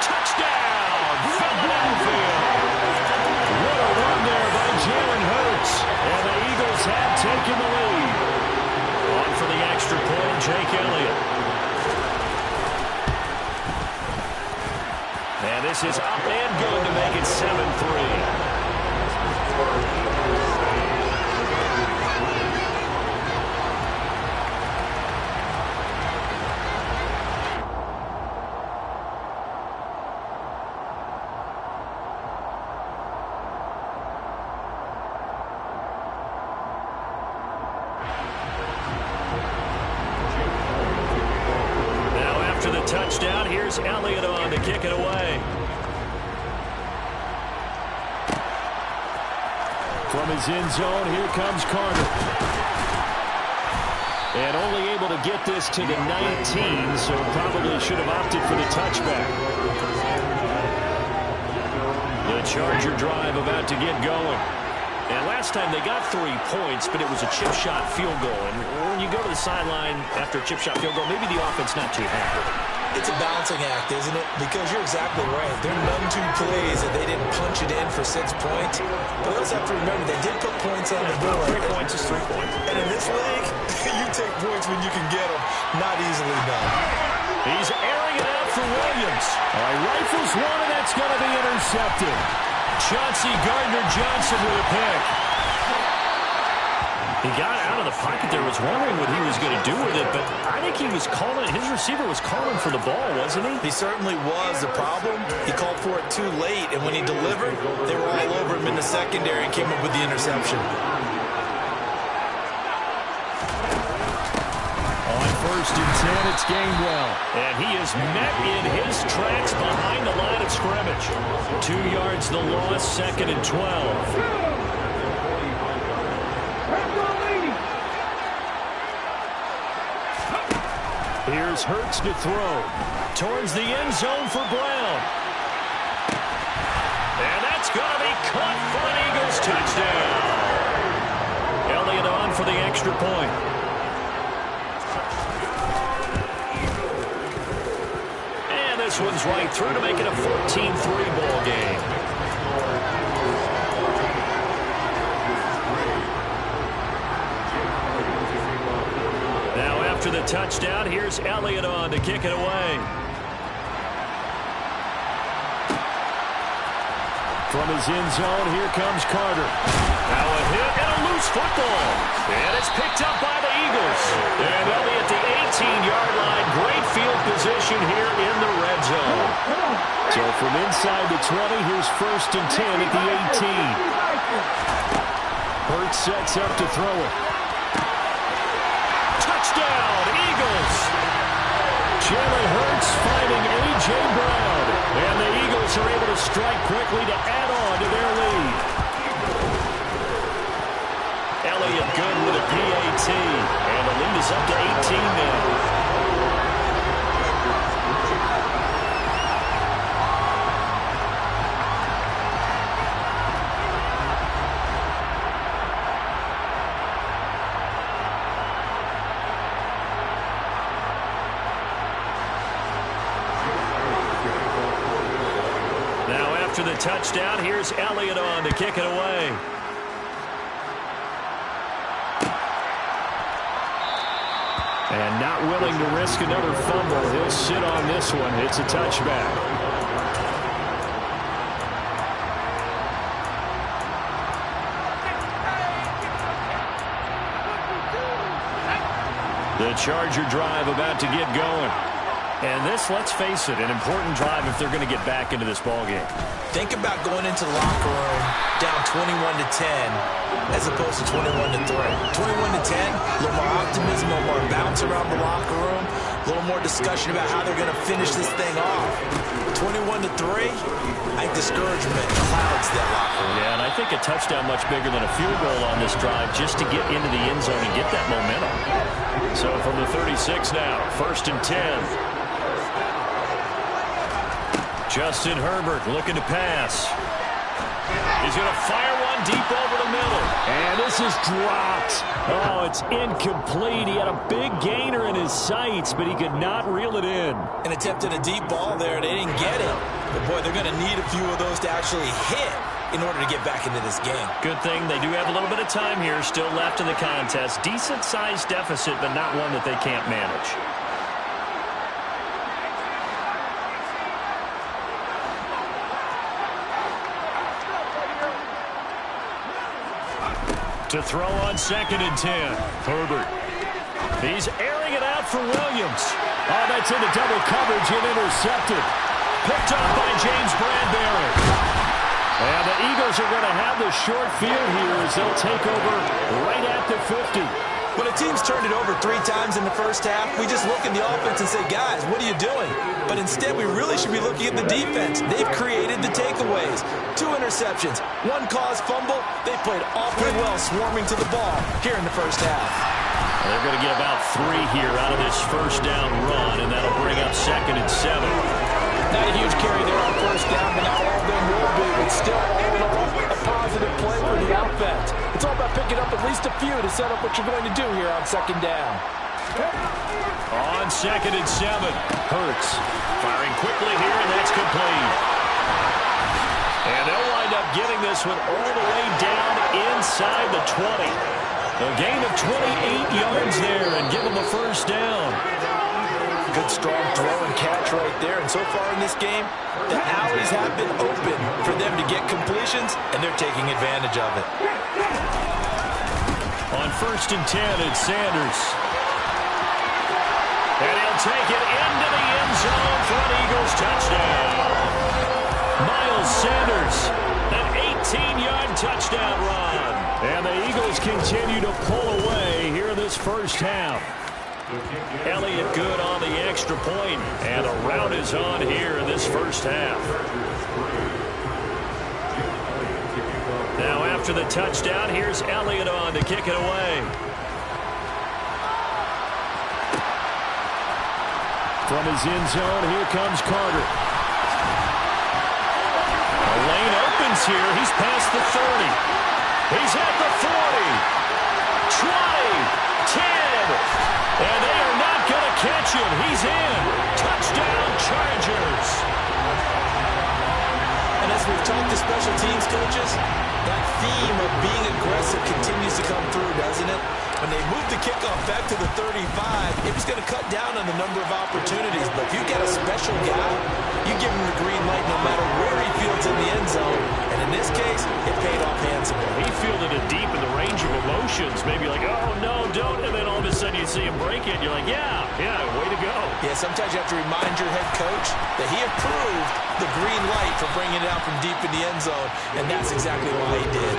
Touchdown, Philadelphia! What a run there by Jalen Hurts. And the Eagles have taken the lead. On for the extra point, Jake Elliott. And this is up and good to make it 7-3. Here's Elliott on to kick it away. From his end zone, here comes Carter. And only able to get this to the 19, so probably should have opted for the touchback. The Charger drive about to get going. And last time they got 3 points, but it was a chip shot field goal. And when you go to the sideline after a chip shot field goal, maybe the offense not too happy. It's a balancing act, isn't it? Because you're exactly right. There are none two plays that they didn't punch it in for 6 points. But let's have to remember, they did put points on the board. 3 points is 3 points. And in this league, you take points when you can get them. Not easily done. He's airing it out for Williams. Rifles one, and that's going to be intercepted. Chauncey Gardner-Johnson with a pick. He got out of the pocket there, was wondering what he was going to do with it, but I think he was calling, his receiver was calling for the ball, wasn't he? He certainly was. The problem, he called for it too late, and when he delivered, they were all over him in the secondary and came up with the interception. On 1st and 10, it's Gainwell. And he is met in his tracks behind the line of scrimmage. 2 yards the loss, 2nd and 12. Here's Hurts to throw. Towards the end zone for Brown. And that's going to be caught for an Eagles touchdown. Elliott on for the extra point. And this one's right through to make it a 14-3 ball game. After the touchdown, here's Elliott on to kick it away. From his end zone, here comes Carter. Now a hit and a loose football. And it's picked up by the Eagles. And they'll be at the 18-yard line. Great field position here in the red zone. So from inside the 20, here's 1st and 10 at the 18. Hurts sets up to throw it. Touchdown, Eagles! Jalen Hurts finding A.J. Brown. And the Eagles are able to strike quickly to add on to their lead. Elliott good with a PAT. And the lead is up to 18 now. After the touchdown, here's Elliott on to kick it away. And not willing to risk another fumble. He'll sit on this one. It's a touchback. The Charger drive about to get going. And this, let's face it, an important drive if they're going to get back into this ballgame. Think about going into the locker room down 21-10 as opposed to 21-3. 21-10, a little more optimism, a little more bounce around the locker room, a little more discussion about how they're going to finish this thing off. 21-3, I think discouragement clouds that locker room. Yeah, and I think a touchdown much bigger than a field goal on this drive just to get into the end zone and get that momentum. So from the 36 now, 1st and 10. Justin Herbert looking to pass. He's going to fire one deep over the middle. And this is dropped. Oh, it's incomplete. He had a big gainer in his sights, but he could not reel it in. An attempt at a deep ball there. They didn't get it. But, boy, they're going to need a few of those to actually hit in order to get back into this game. Good thing they do have a little bit of time here still left in the contest. Decent-sized deficit, but not one that they can't manage. To throw on 2nd and 10. Herbert. He's airing it out for Williams. Oh, that's into double coverage and intercepted. Picked up by James Bradbury. And the Eagles are going to have the short field here as they'll take over right at the 50. When a team's turned it over 3 times in the first half, we just look at the offense and say, guys, what are you doing? But instead, we really should be looking at the defense. They've created the takeaways. 2 interceptions, 1 caused fumble. They played awfully well swarming to the ball here in the first half. They're going to get about 3 here out of this first down run, and that'll bring up 2nd and 7. Not a huge carry there on first down, but not all of them will be. But still, all in all, a positive play for the offense. It's all about picking up at least a few to set up what you're going to do here on 2nd down. On 2nd and 7, Hurts firing quickly here, and that's complete. And they'll wind up getting this one all the way down inside the 20. A gain of 28 yards there and give them a first down. Good, strong throw and catch right there. And so far in this game, the alleys have been open for them to get completions, and they're taking advantage of it. On 1st and 10, it's Sanders. And he'll take it into the end zone for an Eagles touchdown. Miles Sanders, an 18-yard touchdown run. And the Eagles continue to pull away here in this first half. Elliott good on the extra point, and a rout is on here in this first half. Now after the touchdown, here's Elliott on to kick it away. From his end zone, here comes Carter. The lane opens here. He's past the 30. He's at the 40. 20. 10. And they are not going to catch him. He's in. Touchdown, Chargers. And as we've talked to special teams coaches, that theme of being aggressive continues to come through, doesn't it? When they move the kickoff back to the 35, it was going to cut down on the number of opportunities. But if you get a special guy, you give him the green light no matter where he fields in the end zone. And in this case, it paid off handsomely. He fielded it deep in the range of emotions. Maybe like, oh, no, don't. And then all of a sudden you see him break it. And you're like, yeah, way to go. Yeah, sometimes you have to remind your head coach that he approved the green light for bringing it out from deep in the end zone. And that's exactly why he did.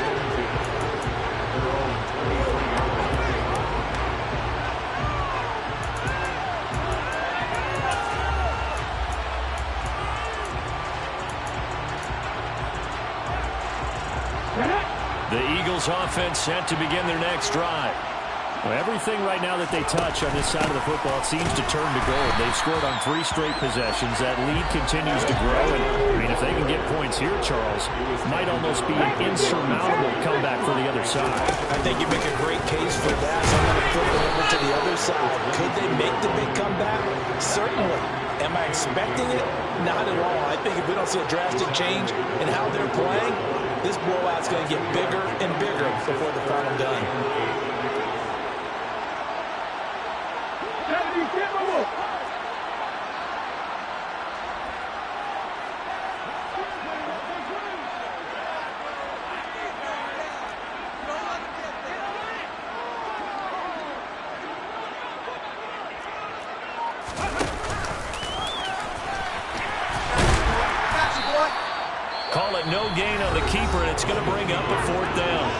The Eagles offense set to begin their next drive. Well, everything right now that they touch on this side of the football seems to turn to gold. They've scored on 3 straight possessions. That lead continues to grow. And, I mean, if they can get points here, Charles, might almost be an insurmountable comeback for the other side. I think you make a great case for that. So I'm going to flip it over to the other side. Could they make the big comeback? Certainly. Am I expecting it? Not at all. I think if we don't see a drastic change in how they're playing, this blowout's going to get bigger and bigger before the final done. Call it no gain on the keeper, and it's going to bring up a 4th down.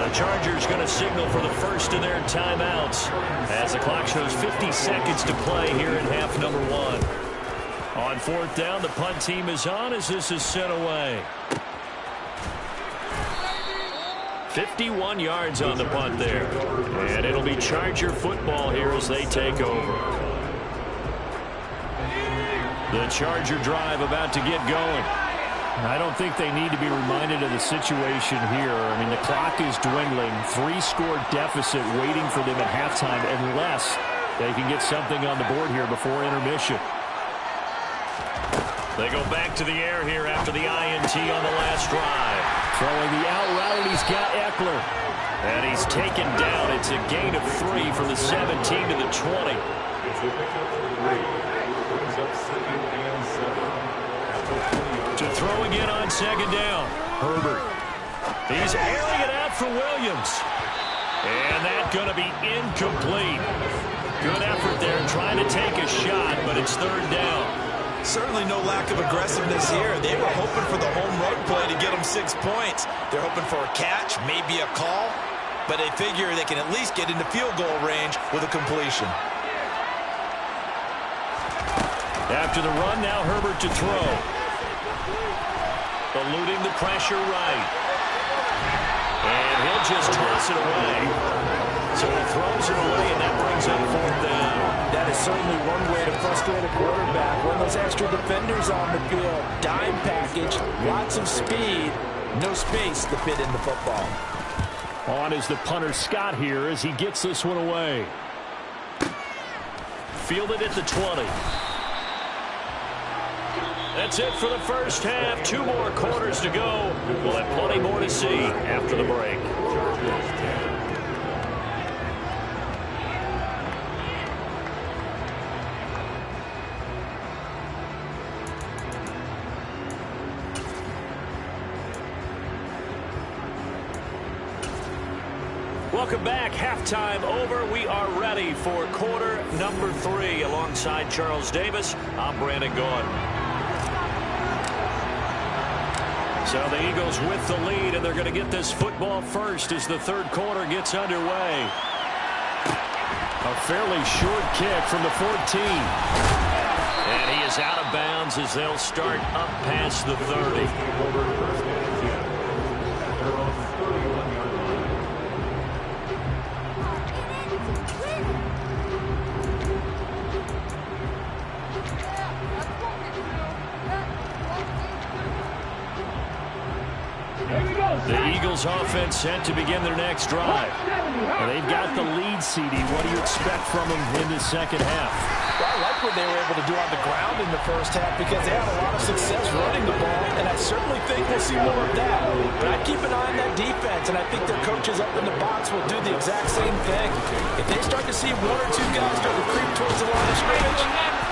The Chargers going to signal for the first of their timeouts as the clock shows 50 seconds to play here in half number 1. On 4th down, the punt team is on as this is sent away. 51 yards on the punt there. And it'll be Charger football here as they take over. The Charger drive about to get going. I don't think they need to be reminded of the situation here. I mean, the clock is dwindling. 3-score deficit waiting for them at halftime unless they can get something on the board here before intermission. They go back to the air here after the INT on the last drive. Throwing the out route, and he's got Eckler. And he's taken down. It's a gain of 3 from the 17 to the 20. To throw again on 2nd down. Herbert. He's airing it out for Williams. And that's going to be incomplete. Good effort there trying to take a shot, but it's 3rd down. Certainly no lack of aggressiveness here. They were hoping for the home run play to get them 6 points. They're hoping for a catch, maybe a call. but they figure they can at least get into field goal range with a completion. After the run, now Herbert to throw. Eluding the pressure right. And he'll just toss it away. So he throws it away, and that brings up 4th down. That is certainly one way to frustrate a quarterback. Run those extra defenders on the field. Dime package, lots of speed, no space to fit in the football. On is the punter Scott here as he gets this one away. Fielded at the 20. That's it for the first half. 2 more quarters to go. We'll have plenty more to see after the break. Welcome back. Halftime over. We are ready for quarter number 3. Alongside Charles Davis, I'm Brandon Gaudin. So the Eagles with the lead, and they're going to get this football first as the 3rd quarter gets underway. A fairly short kick from the 14. And he is out of bounds as they'll start up past the 30. The Eagles offense set to begin their next drive. Well, they've got the lead, CD. What do you expect from them in the second half? Well, I like what they were able to do on the ground in the first half because they had a lot of success running the ball, and I certainly think we'll see more of that. But I'd keep an eye on that defense, and I think their coaches up in the box will do the exact same thing. If they start to see 1 or 2 guys start to creep towards the line of scrimmage,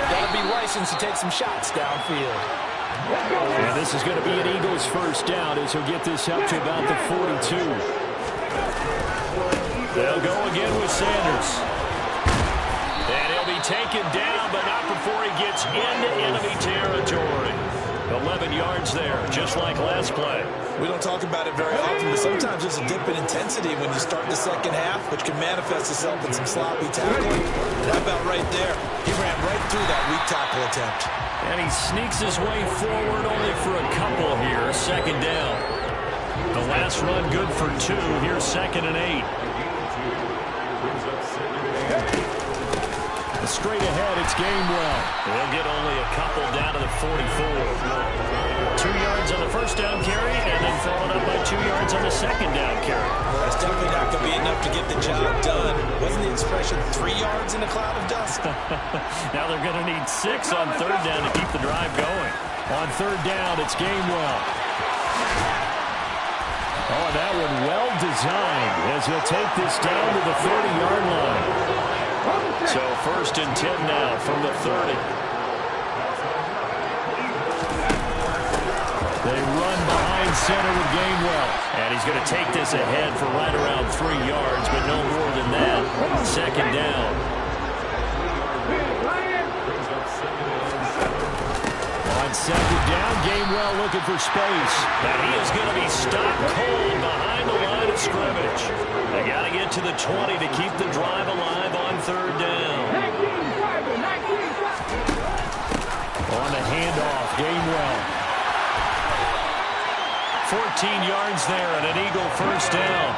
that'll be licensed to take some shots downfield. And this is going to be an Eagles first down as he'll get this up to about the 42. They'll go again with Sanders. And he'll be taken down, but not before he gets into enemy territory. 11 yards there, just like last play. We don't talk about it very often, but sometimes there's a dip in intensity when you start the second half, which can manifest itself in some sloppy tackling. And how about right there? He ran right through that weak tackle attempt. And he sneaks his way forward only for a couple here. Second down. The last run good for 2. Here's 2nd and 8. Straight ahead, it's Gainwell. They'll get only a couple down to the 44. 2 yards on the first down carry, and then followed up by 2 yards on the second down carry. That's definitely not going to be enough to get the job done. Wasn't the expression 3 yards in a cloud of dust? Now they're going to need 6 on 3rd down to keep the drive going. On 3rd down, it's Gainwell. Oh, that one well designed as he'll take this down to the 30-yard line. So 1st and 10 now from the 30. They run behind center with Gainwell. And he's going to take this ahead for right around 3 yards, but no more than that. 2nd down. On 2nd down, Gainwell looking for space. And he is going to be stopped cold behind the line of scrimmage. They got to get to the 20 to keep the drive alive on 3rd down. On the handoff, Gainwell. 14 yards there and an Eagle first down.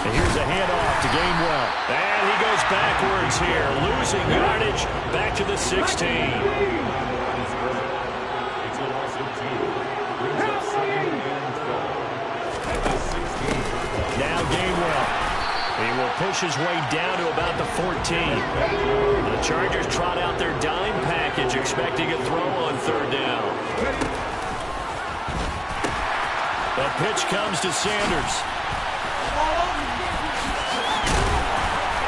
And here's a handoff to Gainwell. And he goes backwards here, losing yardage back to the 16. Now Gainwell. He will push his way down to about the 14. The Chargers trot out their dime package, expecting a throw on 3rd down. The pitch comes to Sanders.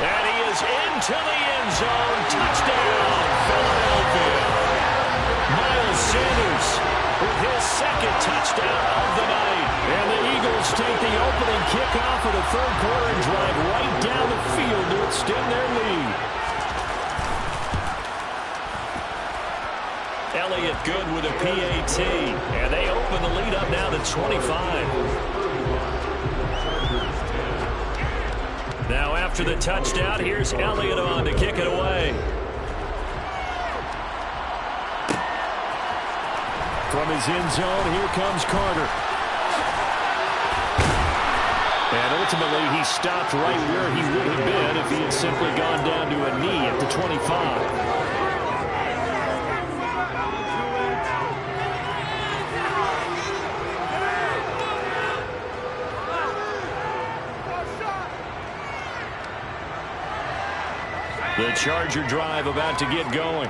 And he is into the end zone. Touchdown, Philadelphia. Miles Sanders with his 2nd touchdown of the night. And the Eagles take the opening kickoff of the 3rd quarter and drive right down the field to extend their lead. Elliott good with a PAT. And they open the lead up now to 25. Now after the touchdown, here's Elliott on to kick it away. From his end zone, here comes Carter. And ultimately, he stopped right where he would have been if he had simply gone down to a knee at the 25. The Charger drive about to get going.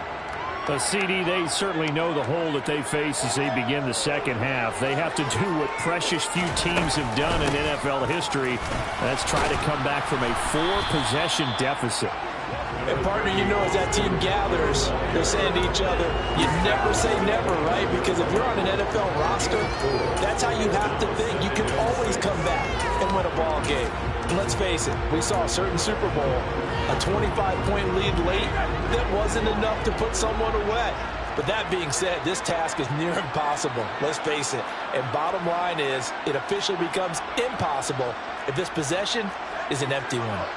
A CD, they certainly know the hole that they face as they begin the second half. They have to do what precious few teams have done in NFL history. That's try to come back from a 4-possession deficit. And partner, you know, as that team gathers, they're saying to each other, you never say never, right? Because if you're on an NFL roster, that's how you have to think. You can always come back and win a ball game. And let's face it, we saw a certain Super Bowl, a 25-point lead late that wasn't enough to put someone away. But that being said, this task is near impossible. Let's face it. And bottom line is, it officially becomes impossible if this possession is an empty one.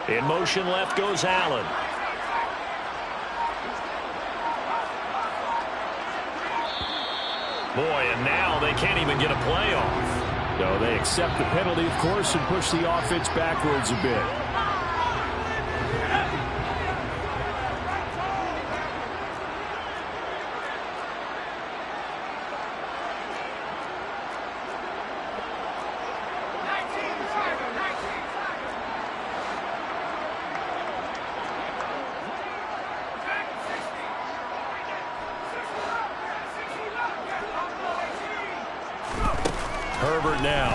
In motion left goes Allen. Boy, and now they can't even get a play off. No, they accept the penalty, of course, and push the offense backwards a bit. Herbert now.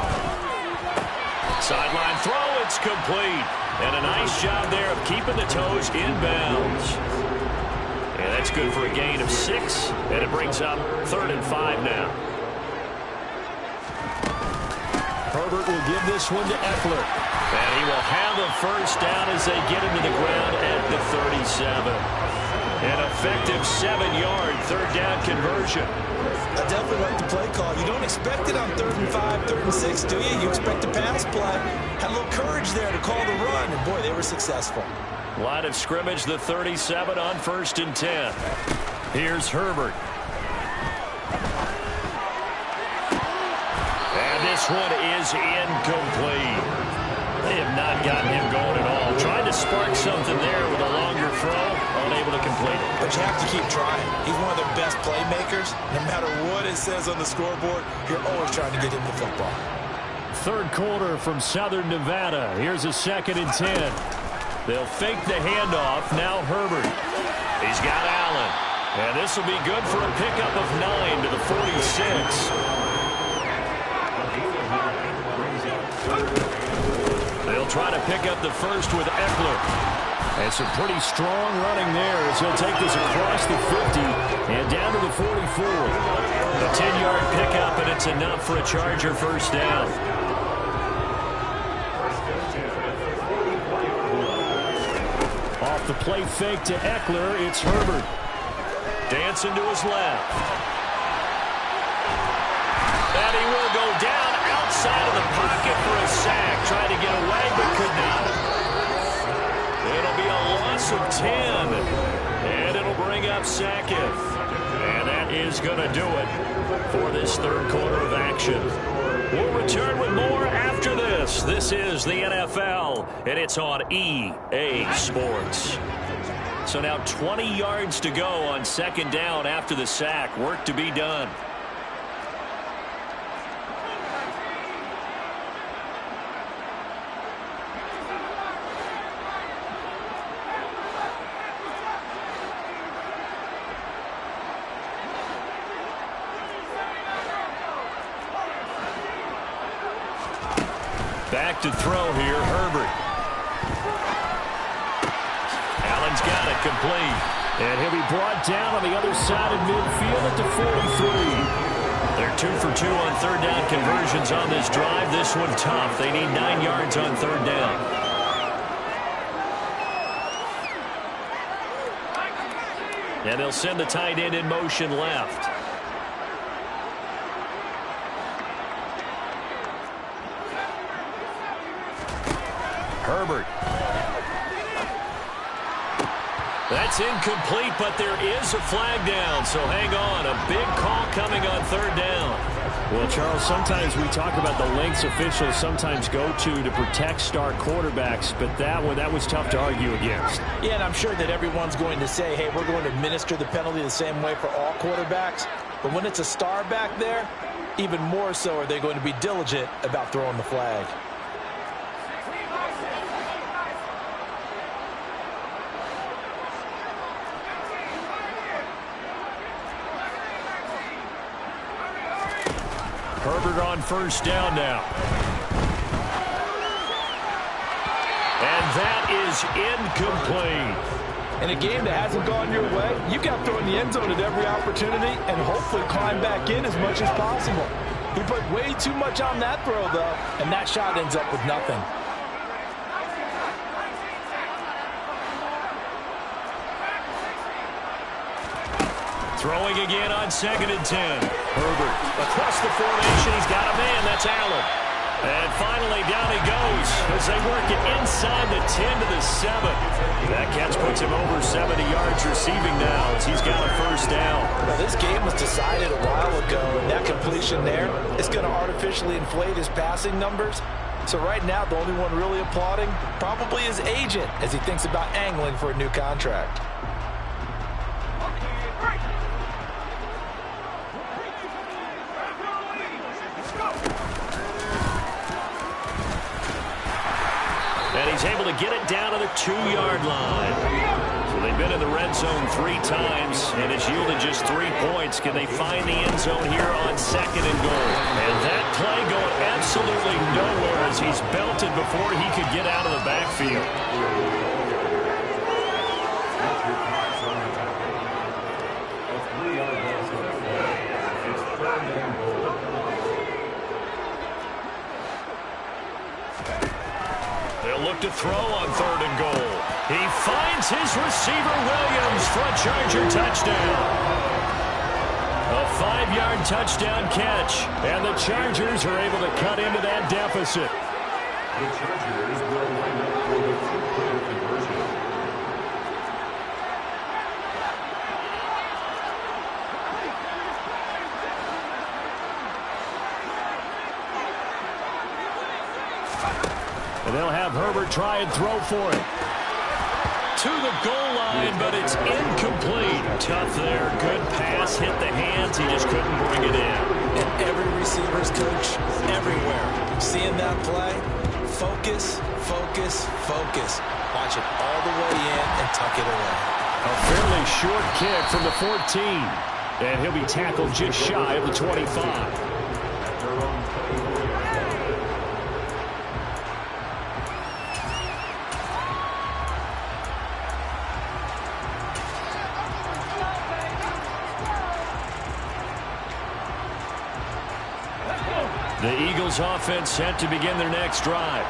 Sideline throw, it's complete. And a nice job there of keeping the toes in bounds. And that's good for a gain of 6. And it brings up 3rd and 5 now. Herbert will give this one to Eckler. And he will have a first down as they get into the ground at the 37. An effective 7-yard 3rd down conversion. I definitely like the play call. You don't expect it on 3rd and 5, 3rd and 6, do you? You expect a pass play. Had a little courage there to call the run, and boy, they were successful. Line of scrimmage, the 37 on 1st and 10. Here's Herbert. And this one is incomplete. They have not gotten him going at all. Tried to spark something there with a longer throw, unable to complete it. But you have to keep trying. He's one of their best playmakers. No matter what it says on the scoreboard, you're always trying to get him the football. 3rd quarter from Southern Nevada. Here's a 2nd and 10. They'll fake the handoff. Now Herbert. He's got Allen. And this will be good for a pickup of 9 to the 46. They'll try to pick up the first with Eckler. And some pretty strong running there as he'll take this across the 50 and down to the 44. A 10-yard pickup, and it's enough for a Charger first down. Off the play fake to Eckler, it's Herbert. Dancing to his left. And he will go down outside of the pocket for a sack. Tried to get away, but could not. It'll be a loss of 10. And it'll bring up 2nd. And that is going to do it for this 3rd quarter of action. We'll return with more after this. This is the NFL, and it's on EA Sports. So now 20 yards to go on 2nd down after the sack. Work to be done. Back to throw here, Herbert. Allen's got it complete. And he'll be brought down on the other side of midfield at the 43. They're 2 for 2 on 3rd down conversions on this drive. This one tough. They need 9 yards on 3rd down. And they'll send the tight end in motion left. Herbert. That's incomplete, but there is a flag down, so hang on. A big call coming on third down. Well, Charles, sometimes we talk about the lengths officials sometimes go to protect star quarterbacks, but that was tough to argue against. Yeah, and I'm sure that everyone's going to say, hey, we're going to administer the penalty the same way for all quarterbacks. But when it's a star back there, even more so are they going to be diligent about throwing the flag. Herbert on first down now. And that is incomplete. In a game that hasn't gone your way, you've got to throw in the end zone at every opportunity and hopefully climb back in as much as possible. He put way too much on that throw, though, and that shot ends up with nothing. Throwing again on 2nd and 10. Herbert across the formation. He's got a man. That's Allen. And finally, down he goes as they work it inside the 10 to the 7. That catch puts him over 70 yards receiving now as he's got a first down. Well, this game was decided a while ago, and that completion there is going to artificially inflate his passing numbers. So right now, the only one really applauding probably his agent as he thinks about angling for a new contract. And he's able to get it down to the 2-yard line. So they've been in the red zone 3 times, and it's yielded just 3 points. Can they find the end zone here on 2nd and goal? And that play going absolutely nowhere as he's belted before he could get out of the backfield. They'll look to throw on 3rd and goal. He finds his receiver, Williams, for a Charger touchdown. A 5-yard touchdown catch, and the Chargers are able to cut into that deficit. The Chargers will line up for the 2-point conversion. And they'll have Herbert try and throw for it. To the goal line, but it's incomplete. Tough there. Good pass. Hit the hands. He just couldn't bring it in. And every receiver's coach everywhere. Seeing that play, focus, focus, focus. Watch it all the way in and tuck it away. A fairly short kick from the 14. And he'll be tackled just shy of the 25. The Eagles offense set to begin their next drive.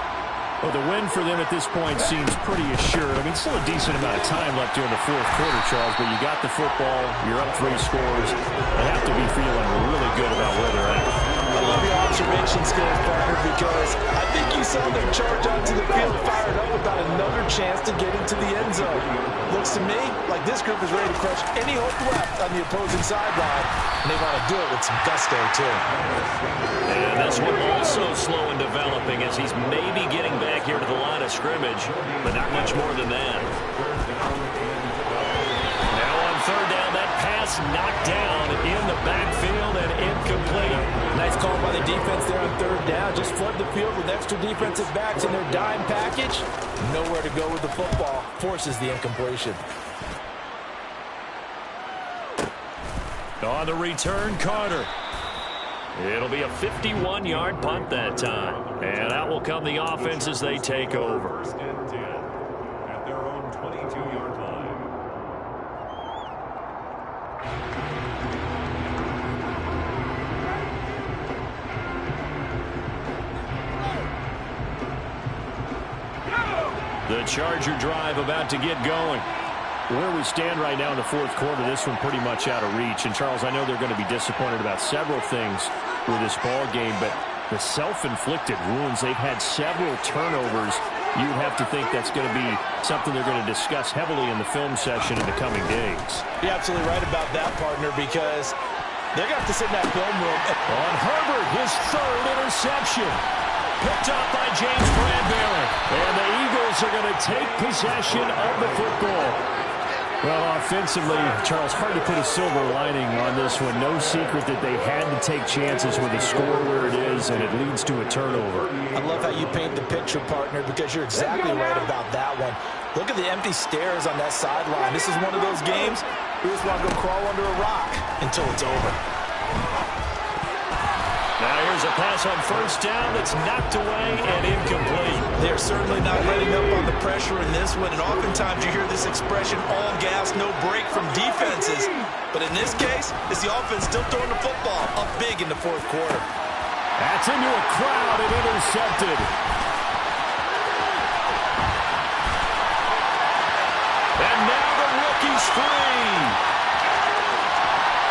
Well, the win for them at this point seems pretty assured. I mean, still a decent amount of time left during the 4th quarter, Charles, but you got the football, you're up 3 scores. They have to be feeling really good about where they're at. I love your observation skills, partner, because I think you saw them charge onto the field fired up about another chance to get into the end zone. Looks to me like this group is ready to crush any hope left on the opposing sideline, and they want to do it with some gusto, too. And this one also slow in developing as he's maybe getting back here to the line of scrimmage, but not much more than that. Now on 3rd down, that pass knocked down in the backfield and incomplete. Nice call by the defense there on 3rd down. Just flood the field with extra defensive backs in their dime package. Nowhere to go with the football. Forces the incompletion. On the return, Carter. It'll be a 51-yard punt that time. And out will come the offense as they take over. 1st and 10 at their own 22-yard line. The Charger drive about to get going. Where we stand right now in the fourth quarter, this one pretty much out of reach. And, Charles, I know they're going to be disappointed about several things with this ball game, but the self-inflicted wounds, they've had several turnovers. You would have to think that's going to be something they're going to discuss heavily in the film session in the coming days. You're absolutely right about that, partner, because they're going to have to sit in that film room. On Herbert, his third interception. Picked up by James Bradbury. And the Eagles are going to take possession of the football. Well, offensively, Charles, hard to put a silver lining on this one. No secret that they had to take chances with the score where it is, and it leads to a turnover. I love how you paint the picture, partner, because you're exactly right about that one. Look at the empty stares on that sideline. This is one of those games we just want to go crawl under a rock until it's over. Now here's a pass on first down that's knocked away and incomplete. They're certainly not letting up on the pressure in this one, and oftentimes you hear this expression, all gas, no break from defenses. But in this case, it's the offense still throwing the football up big in the fourth quarter. That's into a crowd and intercepted. And now the rookie's free.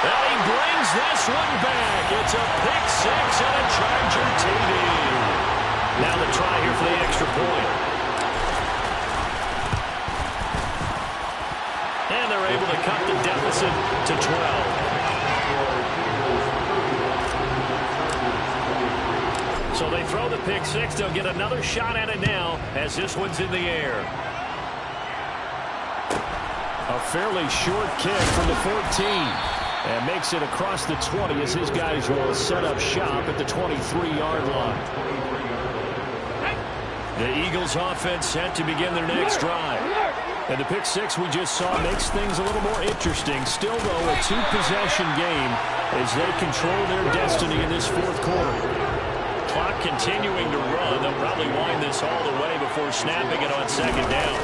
And he brings this one back. It's a pick six and a Charger TD. Now the try here for the extra point. And they're able to cut the deficit to 12. So they throw the pick six. They'll get another shot at it now as this one's in the air. A fairly short kick from the 14. And makes it across the 20 as his guys will set up shop at the 23-yard line. The Eagles offense set to begin their next drive. And the pick six we just saw makes things a little more interesting. Still, though, a two-possession game as they control their destiny in this fourth quarter. Clock continuing to run. They'll probably wind this all the way before snapping it on second down.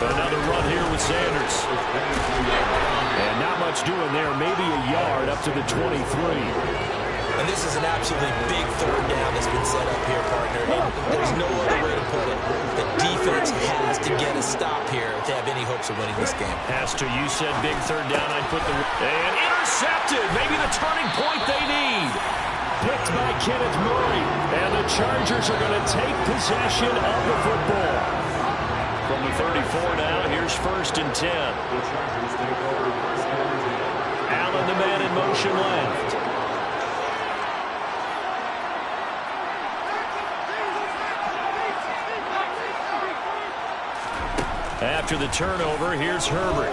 Another run here with Sanders. And not much doing there. Maybe a yard up to the 23. And this is an absolutely big third down that's been set up here, partner. And there's no other way to put it. The defense has to get a stop here if they have any hopes of winning this game. Pastor, you said big third down. I'd put the... And intercepted. Maybe the turning point they need. Picked by Kenneth Murray. And the Chargers are going to take possession of the football. From the 34 now, here's 1st and 10. Allen, the man in motion left. After the turnover, here's Herbert.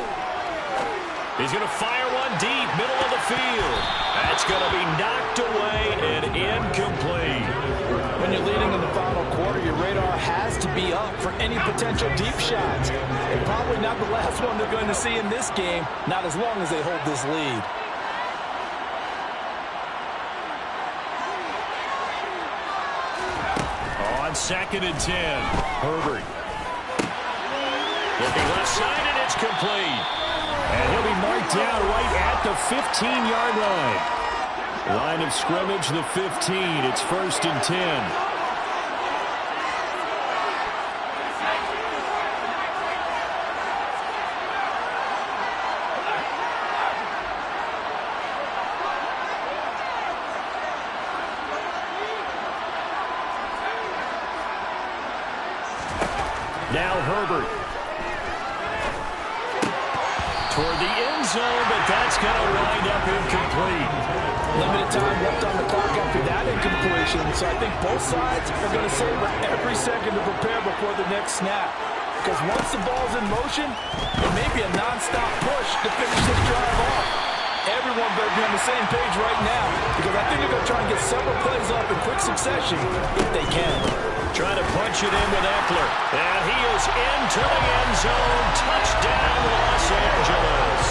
He's going to fire one deep, middle of the field. That's going to be knocked away and incomplete. When you're leading in the final quarter, your radar has to be up for any potential deep shots. And probably not the last one they're going to see in this game, not as long as they hold this lead. On 2nd and 10, Herbert. Looking left side, and it's complete. And he'll be marked down right at the 15-yard line. Line of scrimmage, the 15. It's 1st and 10. Now Herbert. Toward the end zone, but that's going to wind up incomplete. Limited time left on the clock after that incompletion, so I think both sides are going to savor every second to prepare before the next snap. Because once the ball's in motion, it may be a non-stop push to finish this drive off. Everyone better be on the same page right now, because I think they're going to try and get several plays up in quick succession if they can. Trying to punch it in with Eckler. And he is into the end zone. Touchdown, Los Angeles.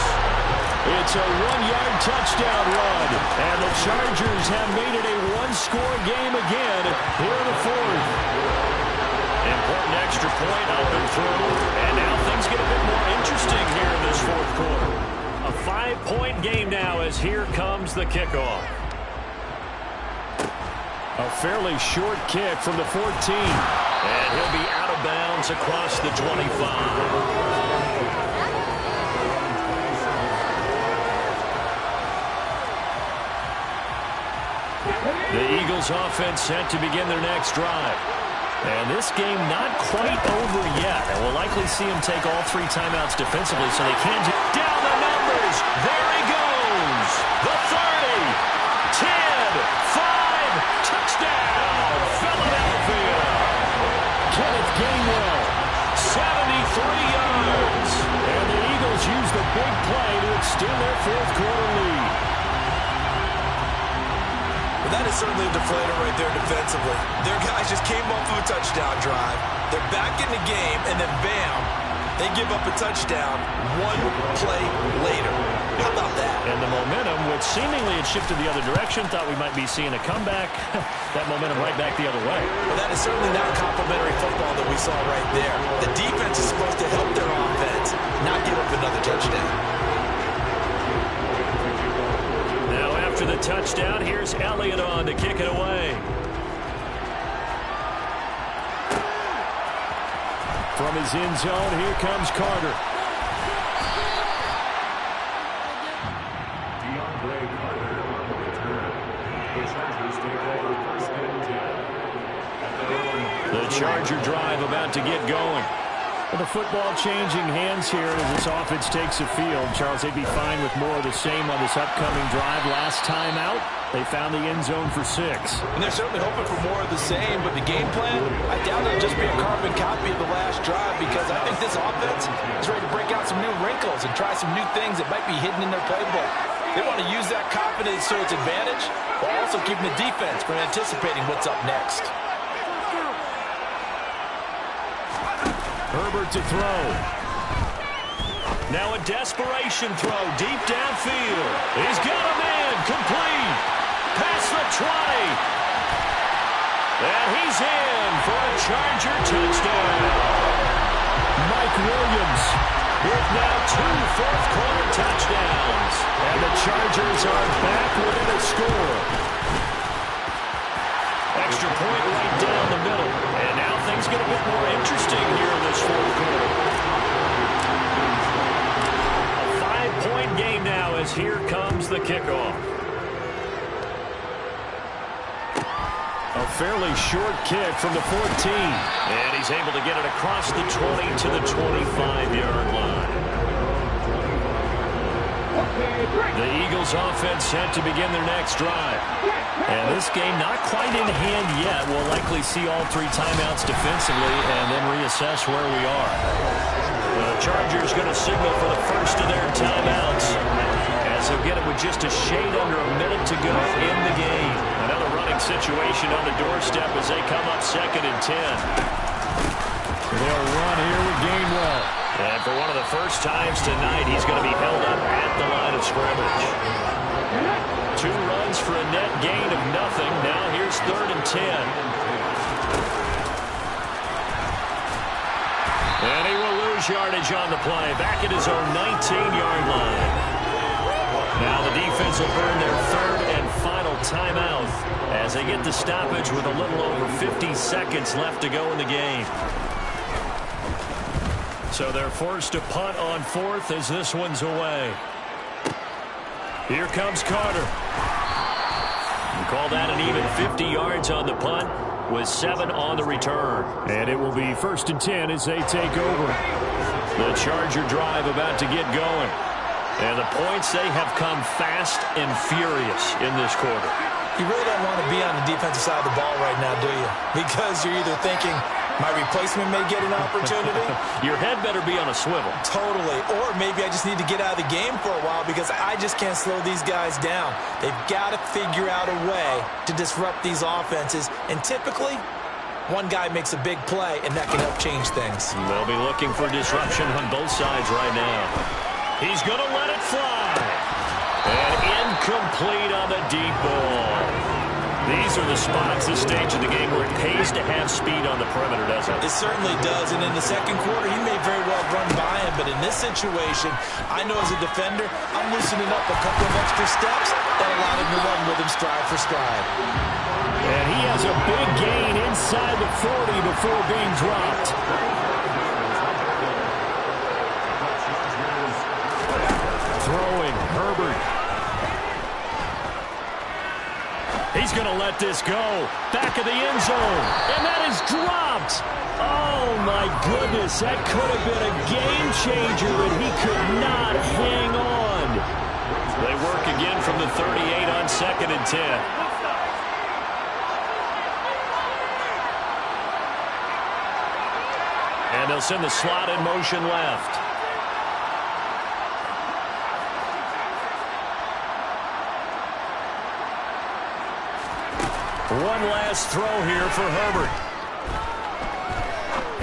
It's a one-yard touchdown run. And the Chargers have made it a one-score game again here in the fourth. Important extra point up and through. And now things get a bit more interesting here in this fourth quarter. A 5-point game now as here comes the kickoff. A fairly short kick from the 14. And he'll be out of bounds across the 25. Eagles offense set to begin their next drive. And this game not quite over yet. And we'll likely see him take all 3 timeouts defensively so they can down the numbers. There he goes. The 30, 10, 5, touchdown, Philadelphia. Kenneth Gainwell, 73 yards. And the Eagles use the big play to extend their fourth-quarter lead. That is certainly a deflator right there defensively. Their guys just came off of a touchdown drive. They're back in the game, and then bam, they give up a touchdown 1 play later. How about that? And the momentum, which seemingly had shifted the other direction, thought we might be seeing a comeback. That momentum right back the other way. Well, that is certainly not complimentary football that we saw right there. The defense is supposed to help their offense, not give up another touchdown. After the touchdown, here's Elliott on to kick it away. From his end zone, here comes Carter. The Charger drive about to get going. Well, the football changing hands here as this offense takes the field. Charles, they'd be fine with more of the same on this upcoming drive. Last time out, they found the end zone for 6. And they're certainly hoping for more of the same, but the game plan, I doubt it'll just be a carbon copy of the last drive because I think this offense is ready to break out some new wrinkles and try some new things that might be hidden in their playbook. They want to use that confidence to its advantage while also keeping the defense from anticipating what's up next. Herbert to throw. Now a desperation throw deep downfield. He's got a man complete. Past the 20. And he's in for a Charger touchdown. Mike Williams with now 2 fourth-quarter touchdowns. And the Chargers are back within a score. Extra point right down the middle. And now things get a bit more interesting here in this fourth quarter. A 5-point game now as here comes the kickoff. A fairly short kick from the 14. And he's able to get it across the 20 to the 25-yard line. The Eagles offense set to begin their next drive. And this game not quite in hand yet. We'll likely see all 3 timeouts defensively and then reassess where we are. The Chargers going to signal for the first of their timeouts as they'll get it with just a shade under a minute to go in the game. Another running situation on the doorstep as they come up 2nd and 10. They'll run here with Gainwell. And for one of the first times tonight, he's going to be held up at the line of scrimmage. 2 runs for a net gain of nothing. Now here's 3rd and 10. And he will lose yardage on the play. Back at his own 19-yard line. Now the defense will burn their 3rd and final timeout as they get the stoppage with a little over 50 seconds left to go in the game. So they're forced to punt on 4th as this one's away. Here comes Carter. We call that an even 50 yards on the punt with 7 on the return. And it will be 1st and 10 as they take over. The Charger drive about to get going. And the points, they have come fast and furious in this quarter. You really don't want to be on the defensive side of the ball right now, do you? Because you're either thinking, my replacement may get an opportunity. Your head better be on a swivel. Totally. Or maybe I just need to get out of the game for a while because I just can't slow these guys down. They've got to figure out a way to disrupt these offenses. And typically, one guy makes a big play, and that can help change things. They'll be looking for disruption on both sides right now. He's going to let it fly. And incomplete on the deep ball. These are the spots, this stage of the game, where it pays to have speed on the perimeter, doesn't it? It certainly does. And in the second quarter, he may very well run by him. But in this situation, I know as a defender, I'm loosening up a couple of extra steps that allow him to run with him stride for stride. And he has a big gain inside the 40 before being dropped. Throwing, Herbert. He's going to let this go. Back of the end zone. And that is dropped. Oh, my goodness. That could have been a game changer, but he could not hang on. They work again from the 38 on 2nd and 10. And they'll send the slot in motion left. One last throw here for Herbert.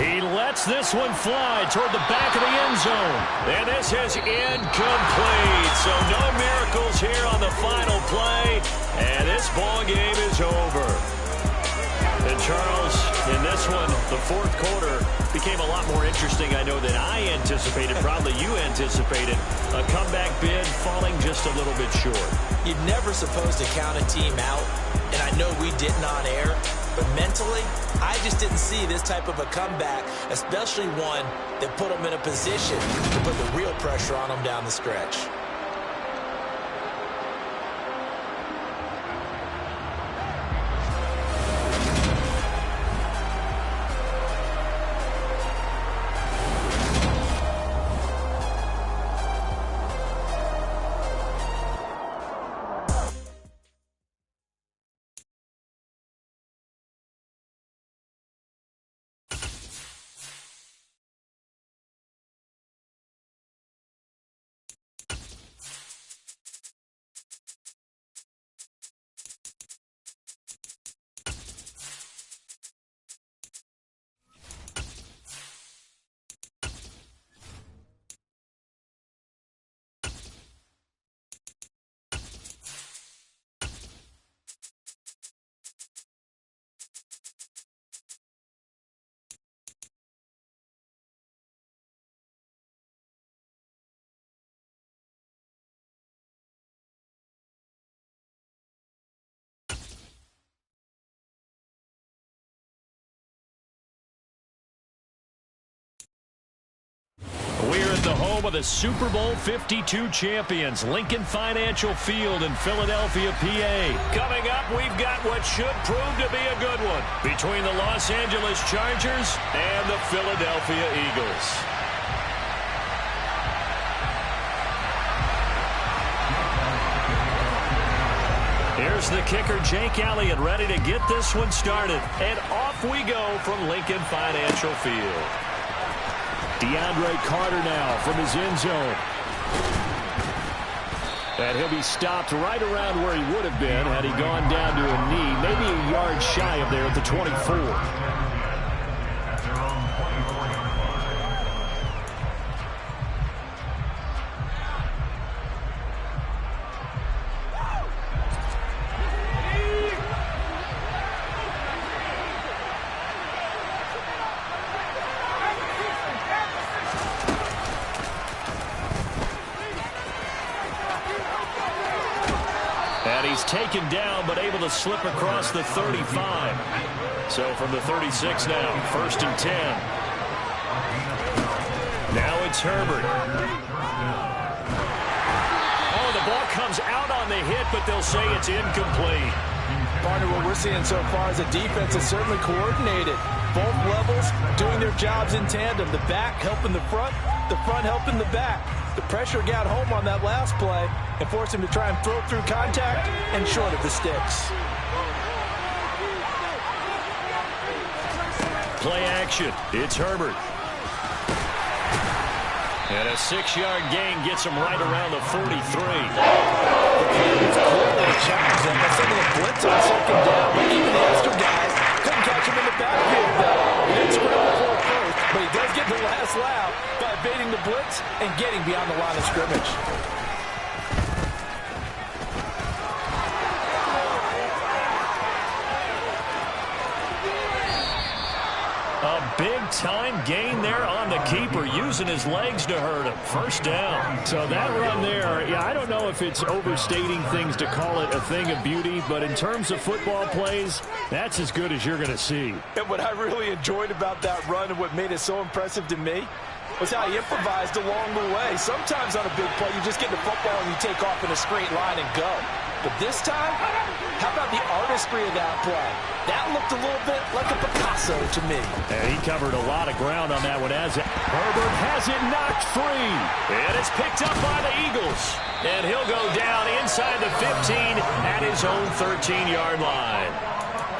He lets this one fly toward the back of the end zone. And this is incomplete. So no miracles here on the final play. And this ball game is over. And Charles, in this one, the fourth quarter became a lot more interesting, I know, than I anticipated. Probably you anticipated. A comeback bid falling just a little bit short. You're never supposed to count a team out, and I know we didn't on air, but mentally, I just didn't see this type of a comeback, especially one that put them in a position to put the real pressure on them down the stretch. We're at the home of the Super Bowl 52 champions, Lincoln Financial Field in Philadelphia, PA. Coming up, we've got what should prove to be a good one between the Los Angeles Chargers and the Philadelphia Eagles. Here's the kicker, Jake Elliott, ready to get this one started. And off we go from Lincoln Financial Field. DeAndre Carter now from his end zone. And he'll be stopped right around where he would have been had he gone down to a knee, maybe a yard shy of there at the 24. Taken down, but able to slip across the 35. So from the 36 now, 1st and 10. Now it's Herbert. Oh, the ball comes out on the hit, but they'll say it's incomplete. Partner, what we're seeing so far is the defense is certainly coordinated. Both levels doing their jobs in tandem. The back helping the front helping the back. The pressure got home on that last play and forced him to try and throw through contact and short of the sticks. Play action. It's Herbert. And a 6-yard gain gets him right around the 43. It's clearly a challenge them by sending a blitz on 2nd down, but even the extra guys couldn't catch him in the backfield, though. He didn't scramble for it first, but he does get the last laugh by evading the blitz and getting beyond the line of scrimmage. A big-time gain there on the keeper, using his legs to hurt him. 1st down. So that run there, yeah, I don't know if it's overstating things to call it a thing of beauty, but in terms of football plays, that's as good as you're going to see. And what I really enjoyed about that run and what made it so impressive to me was how he improvised along the way. Sometimes on a big play, you just get the football and you take off in a straight line and go. But this time, How about the artistry of that play? That looked a little bit like a Picasso to me. And he covered a lot of ground on that one. Herbert has it knocked free. And it's picked up by the Eagles. And he'll go down inside the 15 at his own 13-yard line.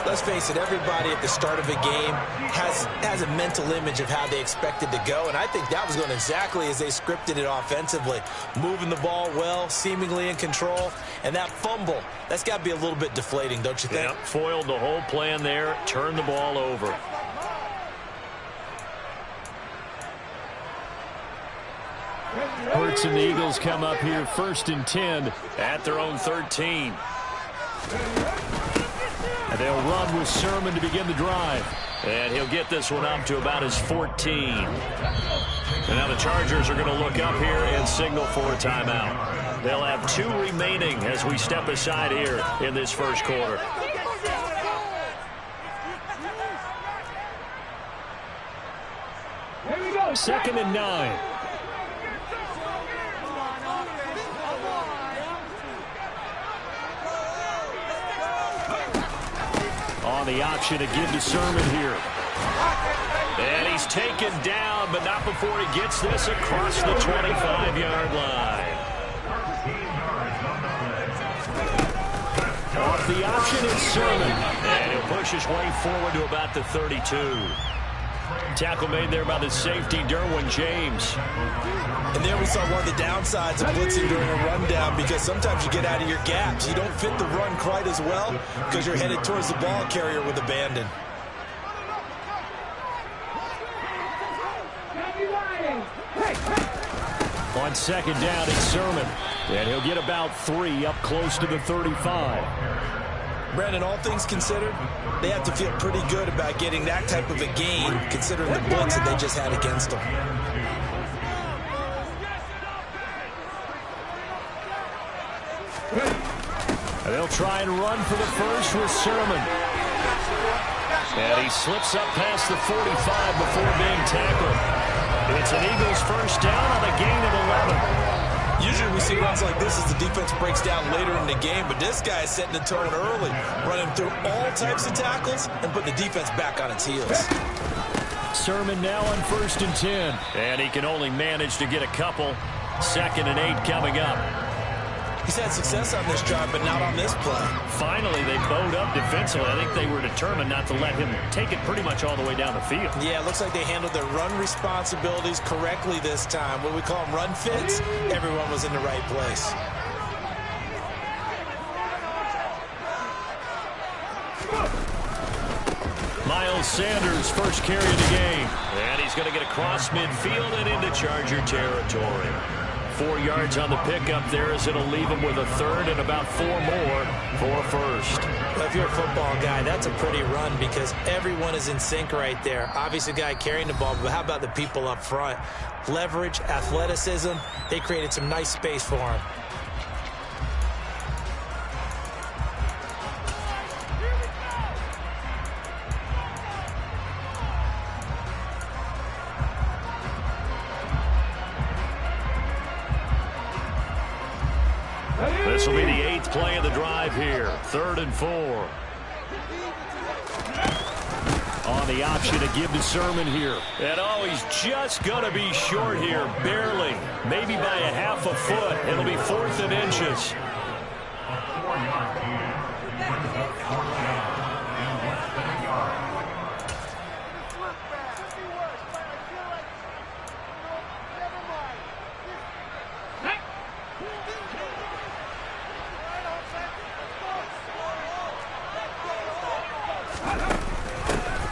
Let's face it, everybody at the start of a game has a mental image of how they expected to go, and I think that was going exactly as they scripted it offensively. Moving the ball well, seemingly in control, and that fumble, that's got to be a little bit deflating, don't you think? Yep, foiled the whole plan there, turned the ball over. Hurts and the Eagles come up here 1st and 10 at their own 13. And they'll run with Sermon to begin the drive. And he'll get this one up to about his 14. And now the Chargers are going to look up here and signal for a timeout. They'll have 2 remaining as we step aside here in this first quarter. Here we go. 2nd and 9. On the option to give to Sermon here. And he's taken down, but not before he gets this across the 25-yard line. Off the option is Sermon. And he'll push his way forward to about the 32. Tackle made there by the safety, Derwin James. And there we saw one of the downsides of blitzing during a rundown, because sometimes you get out of your gaps. You don't fit the run quite as well because you're headed towards the ball carrier with abandon. On 2nd down, it's Sermon. And he'll get about 3 up close to the 35. Brandon, all things considered, they have to feel pretty good about getting that type of a gain, considering the blitz that they just had against them. And they'll try and run for the first with Sermon. And he slips up past the 45 before being tackled. It's an Eagles first down on a gain of 11. Usually we see runs like this as the defense breaks down later in the game, but this guy is setting the tone early, running through all types of tackles and putting the defense back on its heels. Sermon now on 1st and 10. And he can only manage to get a couple. 2nd and 8 coming up. He's had success on this drive, but not on this play. Finally, they bowed up defensively. I think they were determined not to let him take it pretty much all the way down the field. Yeah, it looks like they handled their run responsibilities correctly this time. What we call them run fits, everyone was in the right place. Miles Sanders, first carry of the game. And he's going to get across midfield and into Charger territory. 4 yards on the pickup there, as it'll leave him with a 3rd and about 4 more for first. Well, if you're a football guy, that's a pretty run because everyone is in sync right there. Obviously, the guy carrying the ball, but how about the people up front? Leverage, athleticism, they created some nice space for him. This will be the 8th play of the drive here. 3rd and 4. On the option to give to Sermon here. And oh, he's just going to be short here. Barely. Maybe by a half a foot. It'll be 4th and inches.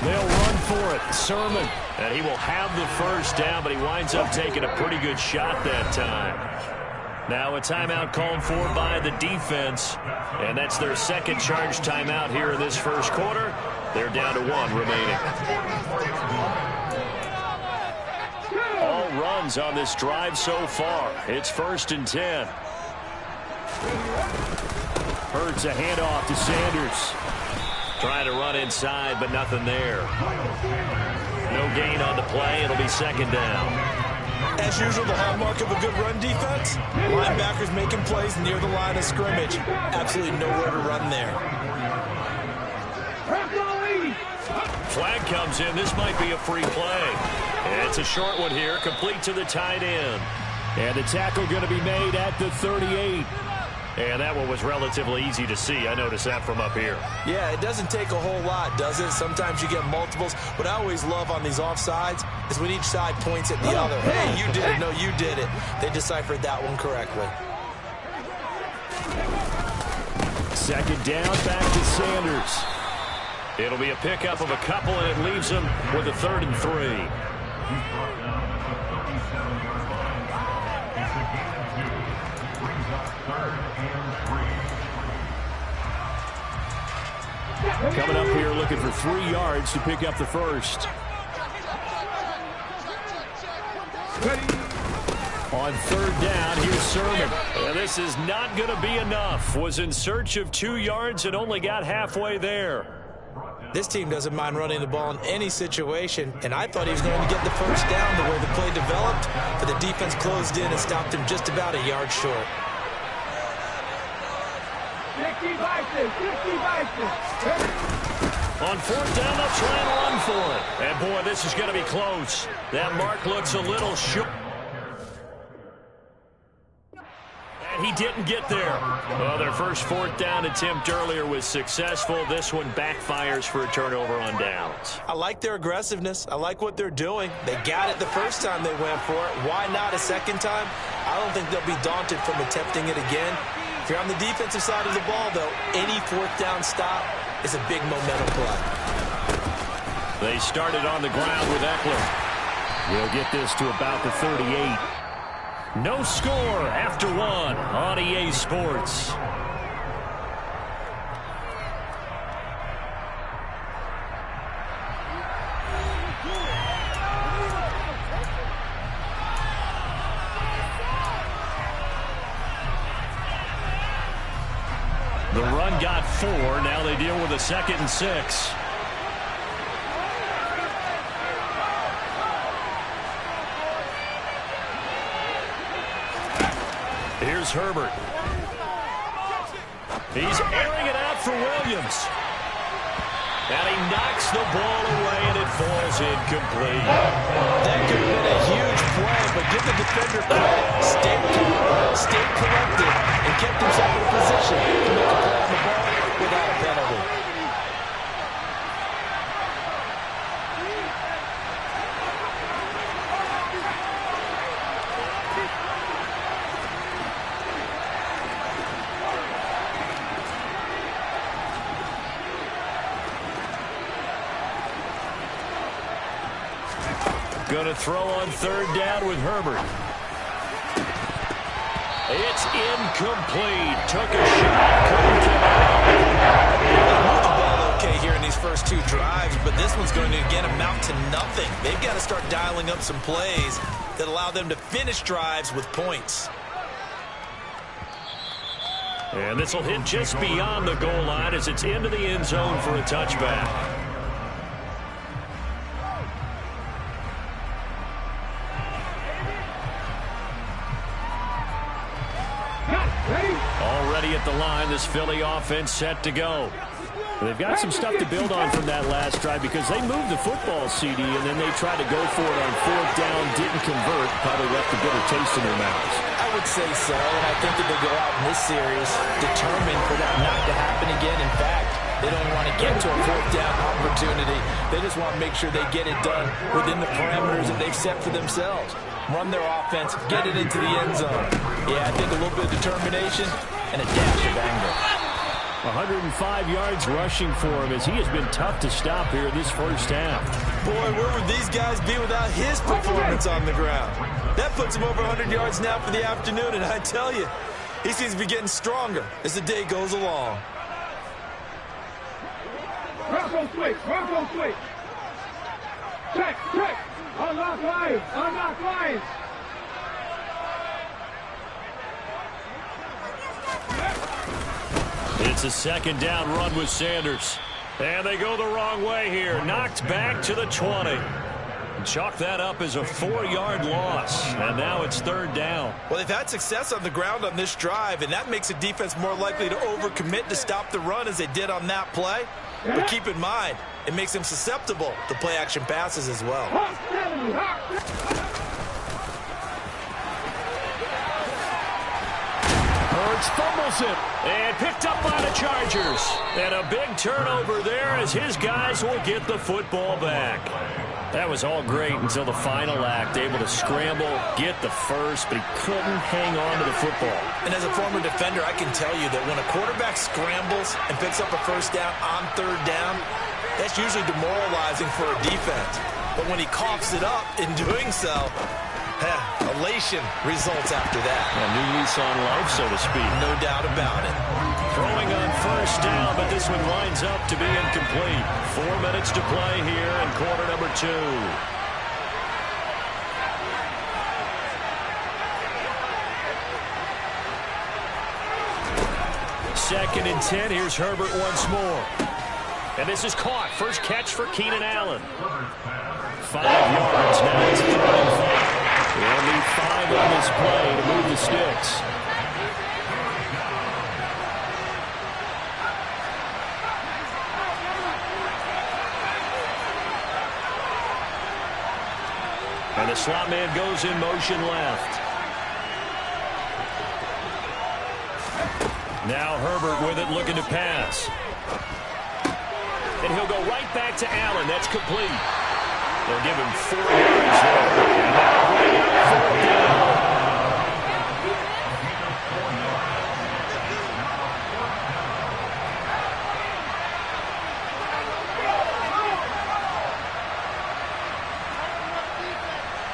They'll run for it. Sermon. And he will have the first down, but he winds up taking a pretty good shot that time. Now a timeout called for by the defense. And that's their 2nd charge timeout here in this first quarter. They're down to 1 remaining. All runs on this drive so far. It's 1st and 10. Hurts a handoff to Sanders. Trying to run inside, but nothing there. No gain on the play. It'll be 2nd down. As usual, the hallmark of a good run defense, linebackers making plays near the line of scrimmage. Absolutely nowhere to run there. Flag comes in. This might be a free play. It's a short one here, complete to the tight end. And the tackle going to be made at the 38. And that one was relatively easy to see. I noticed that from up here. Yeah, it doesn't take a whole lot, does it? Sometimes you get multiples. What I always love on these offsides is when each side points at the other. Hey, you did it. No, you did it. They deciphered that one correctly. Second down, back to Sanders. It'll be a pickup of a couple, and it leaves them with a 3rd and 3. Coming up here looking for 3 yards to pick up the first. On 3rd down, here's Sermon. And this is not going to be enough. Was in search of 2 yards and only got halfway there. This team doesn't mind running the ball in any situation, and I thought he was going to get the first down the way the play developed, but the defense closed in and stopped him just about a yard short. On 4th down, they'll try and run for it. And, boy, this is going to be close. That mark looks a little short. And he didn't get there. Well, their first 4th down attempt earlier was successful. This one backfires for a turnover on downs. I like their aggressiveness. I like what they're doing. They got it the first time they went for it. Why not a second time? I don't think they'll be daunted from attempting it again. If you're on the defensive side of the ball, though, any 4th down stop is a big momentum play. They started on the ground with Eckler. We'll get this to about the 38. No score after 1 on EA Sports. The run got 4. Now they deal with a 2nd and 6. Here's Herbert. He's airing it out for Williams. And he knocks the ball away, and it falls incomplete. That could have been a huge play, but give the defender credit. Stayed calm, stayed collected, and kept himself in a position to make a play on the ball without a penalty. Going to throw on 3rd down with Herbert. It's incomplete. Took a shot. Couldn't They moved the ball okay here in these first 2 drives, but this one's going to, again, amount to nothing. They've got to start dialing up some plays that allow them to finish drives with points. And this will hit just beyond the goal line as it's into the end zone for a touchback. Already at the line, this Philly offense set to go. They've got some stuff to build on from that last drive because they moved the football, CD, and then they tried to go for it on 4th down, didn't convert, probably left a bitter taste in their mouths. I would say so, and I think that they go out in this series determined for that not to happen again. In fact, they don't want to get to a 4th down opportunity. They just want to make sure they get it done within the parameters that they've set for themselves. Run their offense, get it into the end zone. Yeah, I think a little bit of determination and a dash of anger. 105 yards rushing for him as he has been tough to stop here in this first half. Boy, where would these guys be without his performance on the ground? That puts him over 100 yards now for the afternoon, and I tell you, he seems to be getting stronger as the day goes along. Bronco switch, Bronco switch. Check, check. Unlock lines, unlock lines. It's a 2nd down run with Sanders. And they go the wrong way here. Knocked back to the 20. Chalk that up as a 4-yard loss, and now it's 3rd down. Well, they've had success on the ground on this drive, and that makes the defense more likely to overcommit to stop the run as they did on that play. But keep in mind, it makes them susceptible to play-action passes as well. Hurts fumbles it, and picked up by the Chargers. And a big turnover there as his guys will get the football back. That was all great until the final act, able to scramble, get the first, but he couldn't hang on to the football. And as a former defender, I can tell you that when a quarterback scrambles and picks up a first down on 3rd down, that's usually demoralizing for a defense. But when he coughs it up in doing so, elation results after that. A new lease on life, so to speak. No doubt about it. Throwing on 1st down, but this one winds up to be incomplete. 4 minutes to play here in quarter number 2. Second and 10. Here's Herbert once more. And this is caught. First catch for Keenan Allen. 5 yards. Now it's 3rd and 5. They'll need 5 on this play to move the sticks. And the slot man goes in motion left. Now Herbert with it, looking to pass. And he'll go right back to Allen. That's complete. They'll give him 4 yards there. And now bring up 4th down.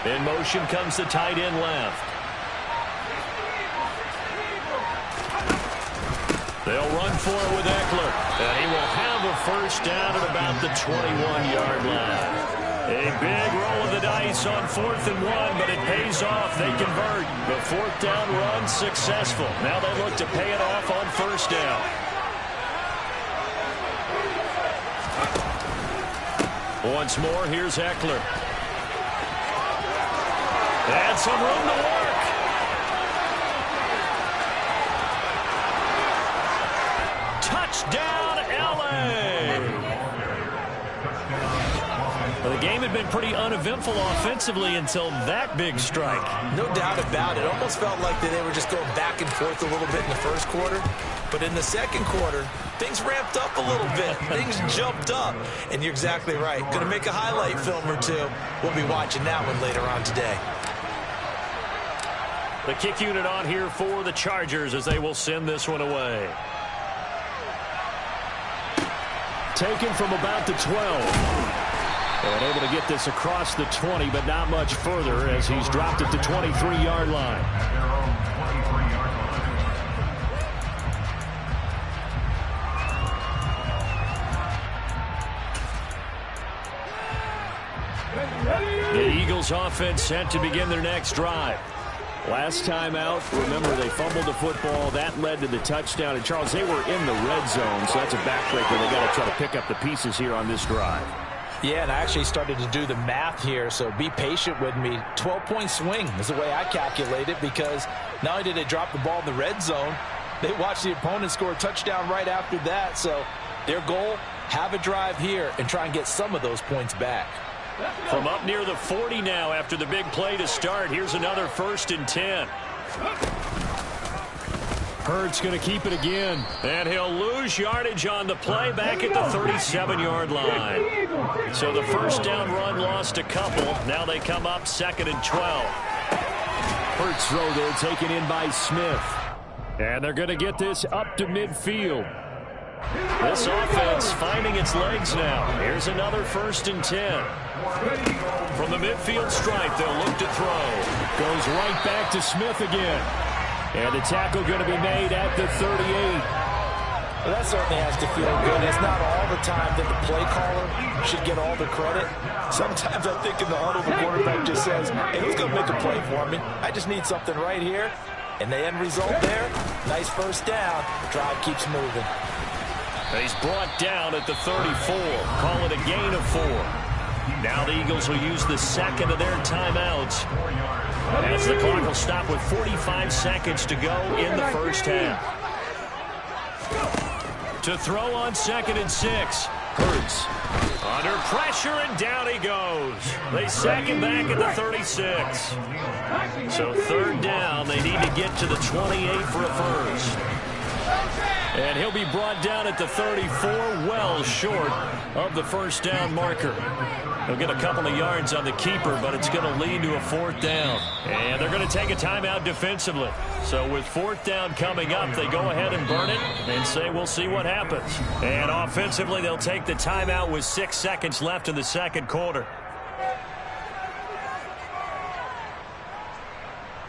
In motion comes the tight end left. They'll run for it with Eckler. And he will have a first down at about the 21-yard line. A big roll of the dice on 4th and 1, but it pays off. They convert. The 4th down run successful. Now they look to pay it off on 1st down. Once more, here's Eckler. And some room to work. Touchdown, L.A. Well, the game had been pretty uneventful offensively until that big strike. No doubt about it. Almost felt like they were just going back and forth a little bit in the 1st quarter. But in the 2nd quarter, things ramped up a little bit. Things jumped up. And you're exactly right. Going to make a highlight film or two. We'll be watching that one later on today. The kick unit on here for the Chargers as they will send this one away. Taken from about the 12. And able to get this across the 20, but not much further as he's dropped at the 23-yard line. The Eagles offense set to begin their next drive. Last time out, remember, they fumbled the football. That led to the touchdown. And, Charles, they were in the red zone, so that's a backbreaker. They got to try to pick up the pieces here on this drive. Yeah, and I actually started to do the math here, so be patient with me. 12-point swing is the way I calculate it, because not only did they drop the ball in the red zone, they watched the opponent score a touchdown right after that. So their goal, have a drive here and try and get some of those points back. From up near the 40 now after the big play to start. Here's another 1st and 10. Hurts going to keep it again. And he'll lose yardage on the play back at the 37-yard line. So the 1st down run lost a couple. Now they come up 2nd and 12. Hurts throw there taken in by Smith. And they're going to get this up to midfield. This offense finding its legs now. Here's another 1st and 10. From the midfield stripe, they'll look to throw. Goes right back to Smith again. And the tackle going to be made at the 38. Well, that certainly has to feel good. It's not all the time that the play caller should get all the credit. Sometimes I think in the huddle, the quarterback just says, hey, who's going to make a play for me? I just need something right here. And the end result there, nice 1st down. Drive keeps moving. He's brought down at the 34. Call it a gain of 4. Now the Eagles will use the second of their timeouts, as the clock will stop with 45 seconds to go in the first half. To throw on 2nd and 6. Hurts. Under pressure, and down he goes. They sack him back at the 36. So 3rd down, they need to get to the 28 for a first. And he'll be brought down at the 34, well short of the first down marker. He'll get a couple of yards on the keeper, but it's going to lead to a 4th down. And they're going to take a timeout defensively. So with 4th down coming up, they go ahead and burn it and say we'll see what happens. And offensively, they'll take the timeout with 6 seconds left in the second quarter.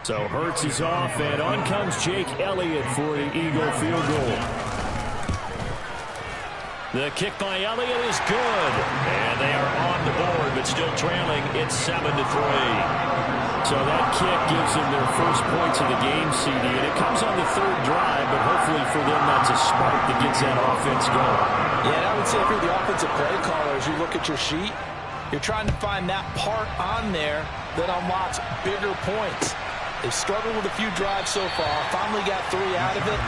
So Hurts is off, and on comes Jake Elliott for the Eagle field goal. The kick by Elliott is good, and they are on the board, but still trailing. It's 7-3. So that kick gives them their first points of the game, CD, and it comes on the 3rd drive, but hopefully for them that's a spark that gets that offense going. Yeah, and I would say if you're the offensive play caller, as you look at your sheet, you're trying to find that part on there that unlocks bigger points. They've struggled with a few drives so far. Finally got 3 out of it.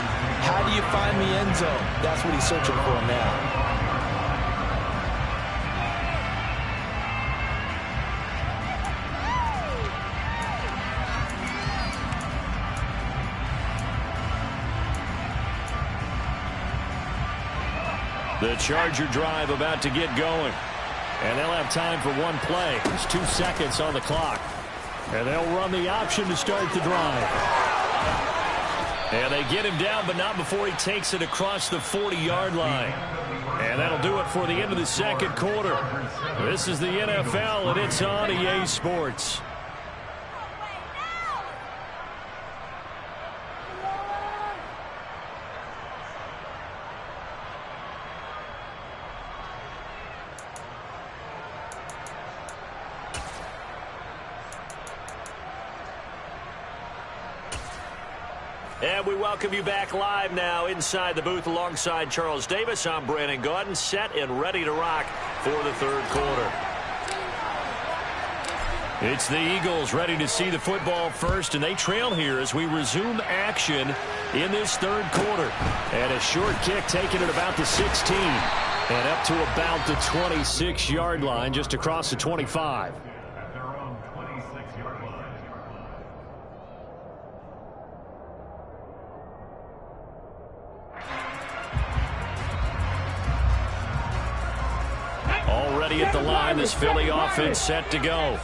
How do you find the end zone? That's what he's searching for now. The Charger drive about to get going. And they'll have time for one play. There's 2 seconds on the clock. And they'll run the option to start the drive. And they get him down, but not before he takes it across the 40-yard line. And that'll do it for the end of the second quarter. This is the NFL, and it's on EA Sports. And we welcome you back live now inside the booth alongside Charles Davis. I'm Brandon Gaudin, set and ready to rock for the 3rd quarter. It's the Eagles ready to see the football first, and they trail here as we resume action in this 3rd quarter. And a short kick taken at about the 16 and up to about the 26-yard line, just across the 25. Already at the line, this Philly offense set to go.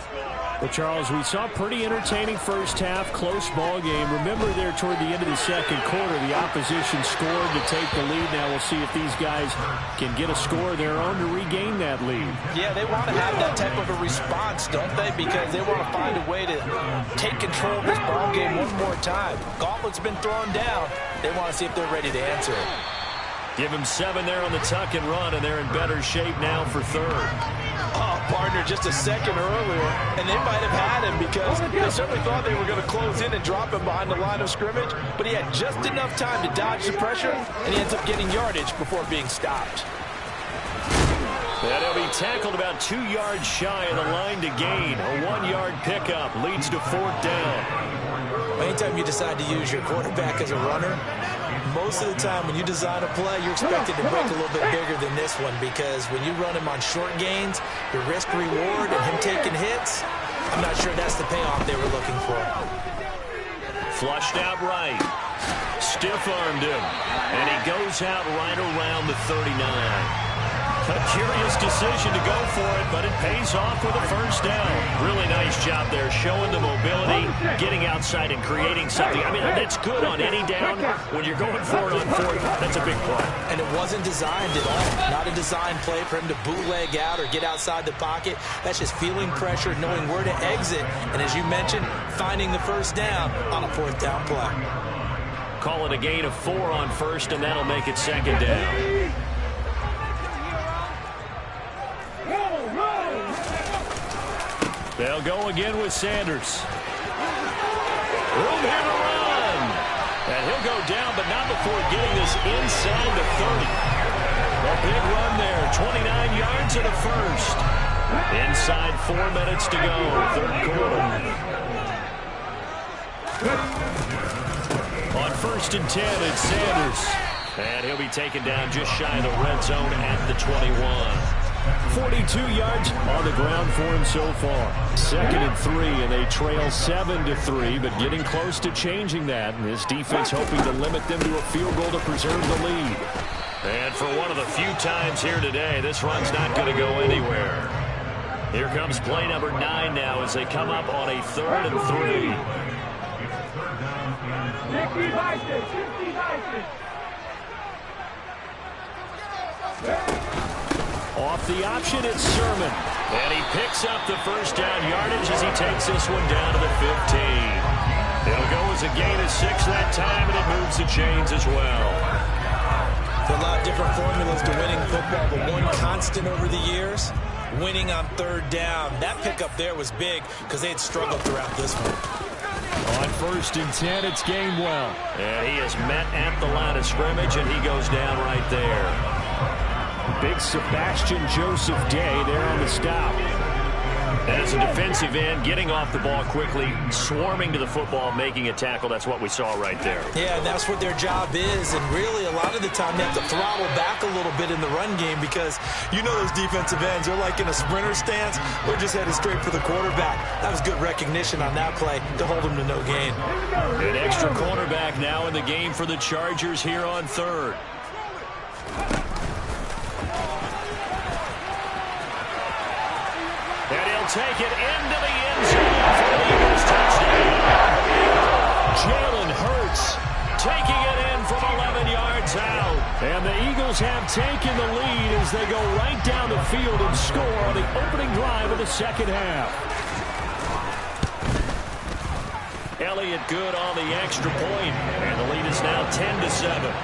Well, Charles, we saw a pretty entertaining first half, close ball game. Remember there toward the end of the second quarter, the opposition scored to take the lead. Now we'll see if these guys can get a score of their own to regain that lead. Yeah, they want to have that type of a response, don't they? Because they want to find a way to take control of this ball game one more time. Gauntlet's been thrown down. They want to see if they're ready to answer it. Give him 7 there on the tuck and run, and they're in better shape now for 3rd. Oh, partner, just a second earlier, and they might have had him because they certainly thought they were going to close in and drop him behind the line of scrimmage, but he had just enough time to dodge the pressure, and he ends up getting yardage before being stopped. And he'll be tackled about 2 yards shy of the line to gain. A 1-yard pickup leads to 4th down. Anytime you decide to use your quarterback as a runner, most of the time when you design a play, you're expected to break a little bit bigger than this one because when you run him on short gains, your risk-reward and him taking hits, I'm not sure that's the payoff they were looking for. Flushed out right. Stiff-armed him. And he goes out right around the 39. A curious decision to go for it, but it pays off with a first down. Really nice job there, showing the mobility, getting outside and creating something. I mean, that's good on any down. When you're going for it on 4th, that's a big play. And it wasn't designed at all. Not a design play for him to bootleg out or get outside the pocket. That's just feeling pressure, knowing where to exit, and as you mentioned, finding the first down on a 4th down play. Call it a gain of 4 on 1st, and that'll make it 2nd down. They'll go again with Sanders. Room here to run. And he'll go down, but not before getting this inside the 30. A big run there, 29 yards and a first. Inside 4 minutes to go, third quarter. On 1st and 10, it's Sanders. And he'll be taken down just shy of the red zone at the 21. 42 yards on the ground for him so far. 2nd and 3, and they trail 7-3, but getting close to changing that. And this defense hoping to limit them to a field goal to preserve the lead. And for one of the few times here today, this run's not going to go anywhere. Here comes play number 9 now as they come up on a 3rd and 3. Off the option, it's Sermon. And he picks up the first down yardage as he takes this one down to the 15. It'll go as a gain of 6 that time, and it moves the chains as well. There are a lot of different formulas to winning football, but one constant over the years, winning on 3rd down. That pickup there was big because they had struggled throughout this one. On 1st and 10, it's Gainwell. And he is met at the line of scrimmage, and he goes down right there. Big Sebastian Joseph Day there on the stop. As a defensive end, getting off the ball quickly, swarming to the football, making a tackle. That's what we saw right there. Yeah, that's what their job is. And really, a lot of the time, they have to throttle back a little bit in the run game because you know those defensive ends, they're like in a sprinter stance. They're just headed straight for the quarterback. That was good recognition on that play to hold them to no gain. An extra cornerback now in the game for the Chargers here on 3rd. And he'll take it into the end zone for the Eagles touchdown. Jalen Hurts taking it in from 11 yards out. And the Eagles have taken the lead as they go right down the field and score on the opening drive of the 2nd half. Elliott good on the extra point, and the lead is now 10-7.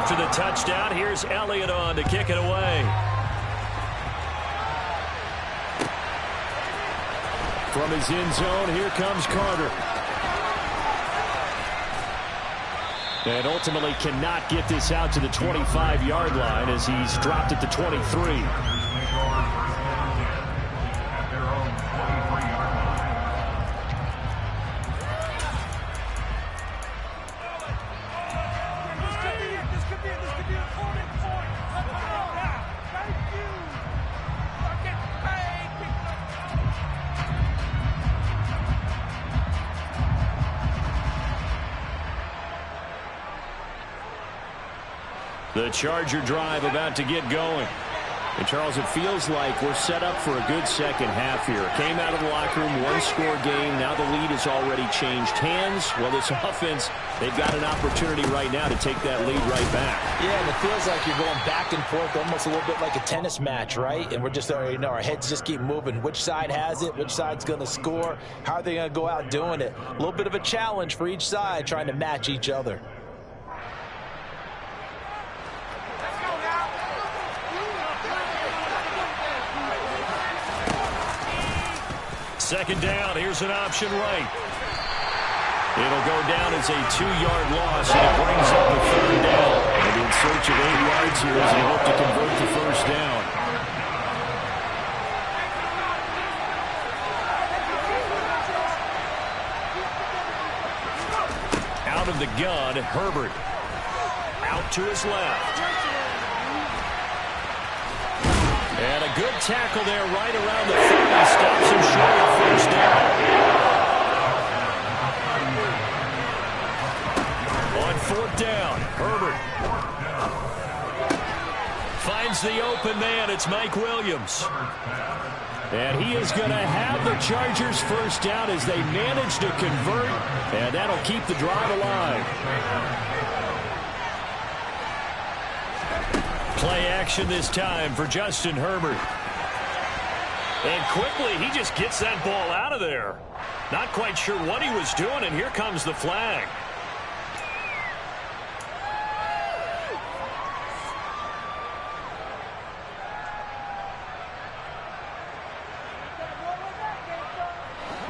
After the touchdown, here's Elliott on to kick it away. From his end zone, here comes Carter. And ultimately cannot get this out to the 25-yard line as he's dropped it to 23. The Charger drive about to get going. And, Charles, it feels like we're set up for a good second half here. Came out of the locker room, one-score game. Now the lead has already changed hands. Well, this offense, they've got an opportunity right now to take that lead right back. Yeah, and it feels like you're going back and forth, almost a little bit like a tennis match, right? And we're just, you know, our heads just keep moving. Which side has it? Which side's going to score? How are they going to go out doing it? A little bit of a challenge for each side, trying to match each other. Second down, here's an option right. It'll go down as a 2-yard loss, and it brings up a 3rd down. And in search of 8 yards here as they hope to convert the first down. Out of the gun, Herbert. Out to his left. And a good tackle there right around the 30. Stops him short of first down. On 4th down, Herbert finds the open man. It's Mike Williams. And he is going to have the Chargers first down as they manage to convert. And that'll keep the drive alive. Play action this time for Justin Herbert. And quickly, he just gets that ball out of there. Not quite sure what he was doing, and here comes the flag.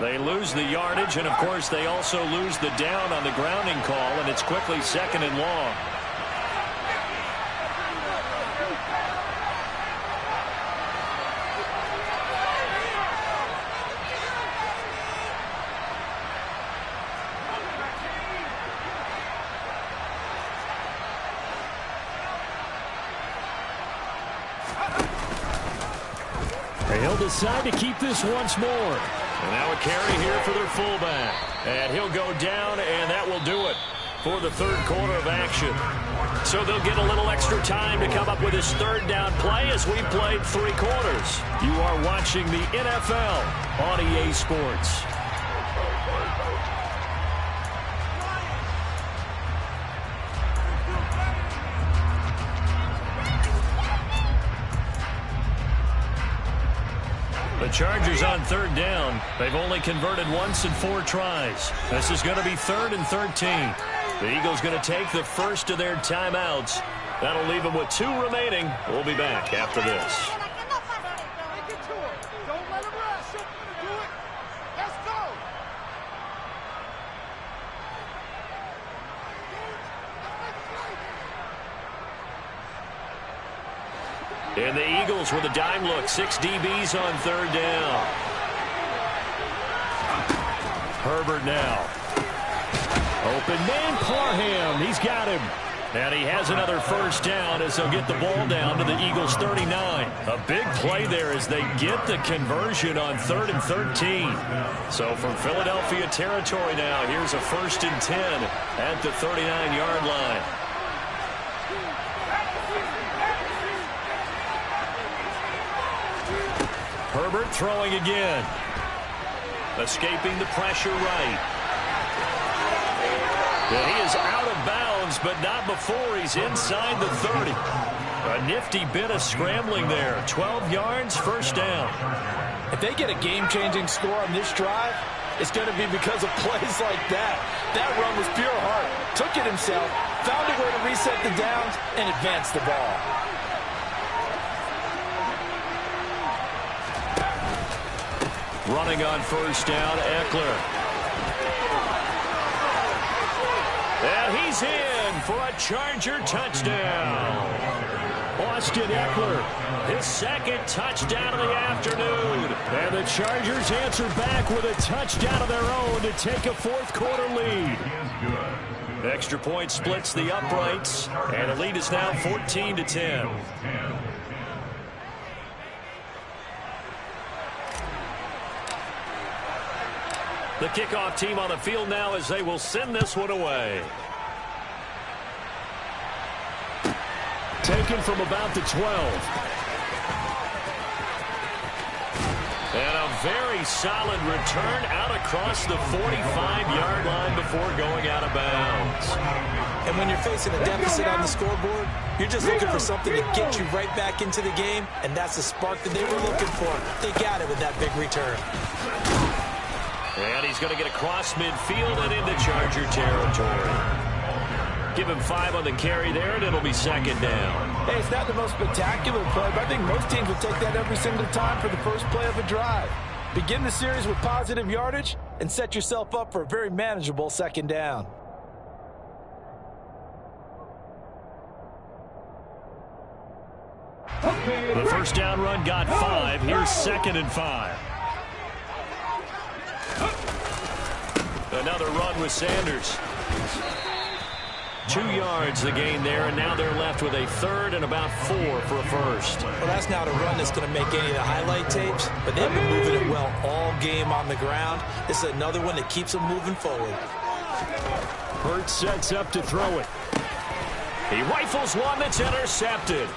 They lose the yardage, and, of course, they also lose the down on the grounding call, and it's quickly 2nd and long. They'll decide to keep this once more. And now a carry here for their fullback. And he'll go down, and that will do it for the 3rd quarter of action. So they'll get a little extra time to come up with his 3rd down play as we played 3 quarters. You are watching the NFL on EA Sports. The Chargers on 3rd down. They've only converted once in 4 tries. This is going to be 3rd and 13. The Eagles going to take the first of their timeouts. That'll leave them with 2 remaining. We'll be back after this. And the Eagles with a dime look. 6 DBs on 3rd down. Herbert now. Open man, Parham. He's got him. And he has another first down as they'll get the ball down to the Eagles' 39. A big play there as they get the conversion on 3rd and 13. So from Philadelphia territory now, here's a 1st and 10 at the 39-yard line. Herbert throwing again. Escaping the pressure right. And he is out of bounds, but not before he's inside the 30. A nifty bit of scrambling there. 12 yards, first down. If they get a game-changing score on this drive, it's going to be because of plays like that. That run was pure heart. Took it himself, found a way to reset the downs, and advance the ball. Running on first down, Eckler. And he's in for a Charger touchdown. Austin Eckler, his 2nd touchdown of the afternoon. And the Chargers answer back with a touchdown of their own to take a 4th quarter lead. Extra point splits the uprights, and the lead is now 14-10. The kickoff team on the field now as they will send this one away. Taken from about the 12. And a very solid return out across the 45-yard line before going out of bounds. And when you're facing a deficit on the scoreboard, you're just looking for something to get you right back into the game, and that's the spark that they were looking for. They got it with that big return. And he's going to get across midfield and into Charger territory. Give him 5 on the carry there, and it'll be 2nd down. Hey, it's not the most spectacular play, but I think most teams will take that every single time for the first play of a drive. Begin the series with positive yardage and set yourself up for a very manageable 2nd down. The first down run got 5. Here's 2nd and 5. Another run with Sanders. 2 yards the gain there, and now they're left with a 3rd and about 4 for a first. Well, that's not a run that's going to make any of the highlight tapes, but they've been moving it well all game on the ground. This is another one that keeps them moving forward. Hurts sets up to throw it. He rifles one that's intercepted.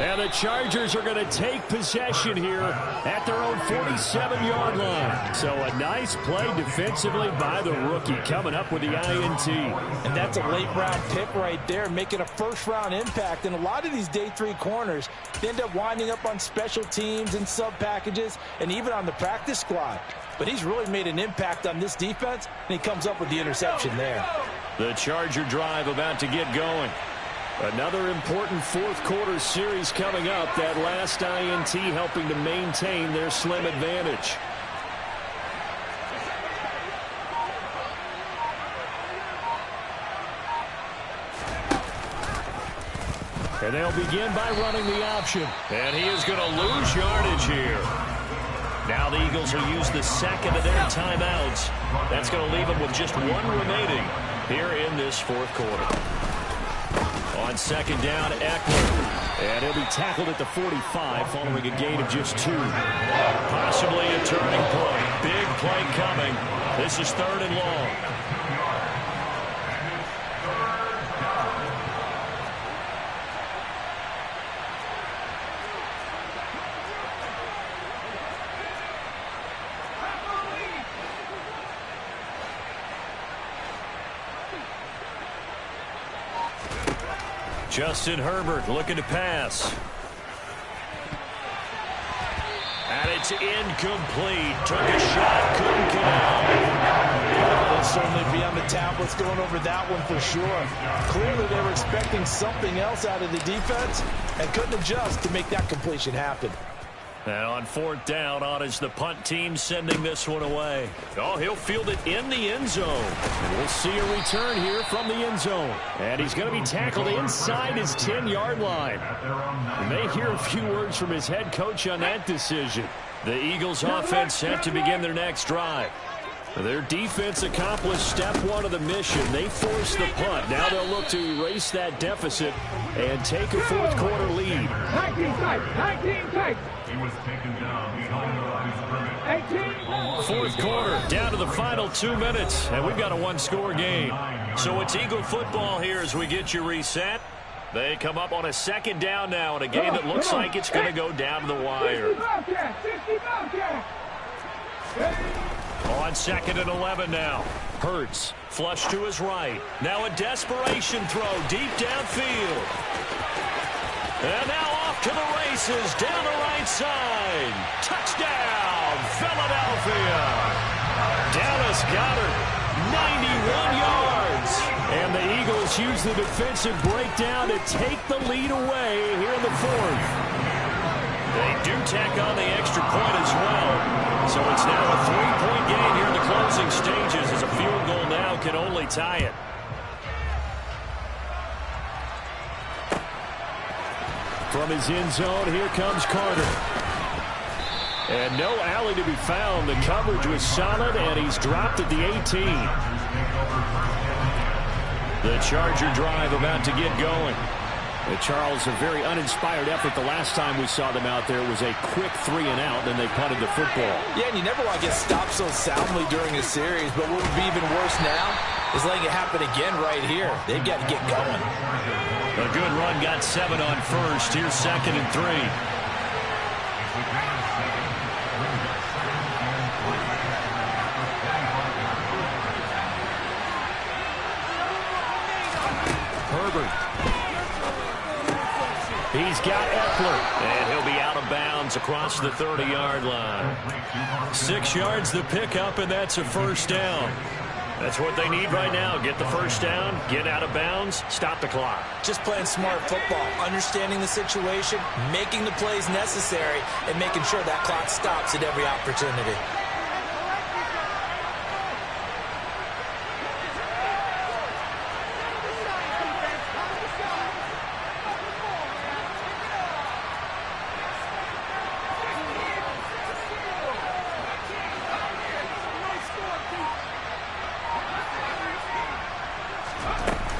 And the Chargers are going to take possession here at their own 47-yard line. So a nice play defensively by the rookie coming up with the INT. And that's a late-round pick right there, making a first-round impact. And a lot of these day 3 corners, they end up winding up on special teams and sub-packages and even on the practice squad. But he's really made an impact on this defense, and he comes up with the interception there. The Charger drive about to get going. Another important fourth-quarter series coming up. That last INT helping to maintain their slim advantage. And they'll begin by running the option. And he is going to lose yardage here. Now the Eagles will use the second of their timeouts. That's going to leave them with just one remaining here in this fourth quarter. On second down, Eckler. And he'll be tackled at the 45 following a gain of just 2. Possibly a turning point. Big play coming. This is 3rd and long. Justin Herbert looking to pass. And it's incomplete. Took a shot, couldn't connect. They'll certainly be on the tablets going over that one for sure. Clearly they were expecting something else out of the defense and couldn't adjust to make that completion happen. And on 4th down, on is the punt team sending this one away. Oh, he'll field it in the end zone. And we'll see a return here from the end zone. And he's going to be tackled inside his 10-yard line. You may hear a few words from his head coach on that decision. The Eagles offense set to begin their next drive. Their defense accomplished step 1 of the mission. They forced the punt. Now they'll look to erase that deficit and take a fourth-quarter lead. 19 tight, 19 tight. He was taken down behind the line of scrimmage. 18. Fourth quarter, down to the final 2 minutes, and we've got a one-score game. So it's Eagle football here as we get you reset. They come up on a second down now in a game that looks like it's going to go down to the wire. 60 Bobcat. On 2nd and 11 now. Hurts, flush to his right. Now a desperation throw deep downfield. And now off to the races down the right side. Touchdown, Philadelphia. Dallas Goedert, 91 yards. And the Eagles use the defensive breakdown to take the lead away here in the 4th. They do tack on the extra point as well. So it's now a 3-point game here in the closing stages as a field goal now can only tie it. From his end zone, here comes Carter. And no alley to be found. The coverage was solid, and he's dropped at the 18. The Charger drive about to get going. Charles, a very uninspired effort the last time we saw them out there. It was a quick 3-and-out, then they punted the football. Yeah, and you never want to get stopped so soundly during a series, but what would be even worse now is letting it happen again right here. They've got to get going. A good run, got 7 on first. Here's 2nd and 3. Herbert. He's got Eckler, and he'll be out of bounds across the 30-yard line. 6 yards the pickup, and that's a first down. That's what they need right now. Get the first down, get out of bounds, stop the clock. Just playing smart football, understanding the situation, making the plays necessary, and making sure that clock stops at every opportunity.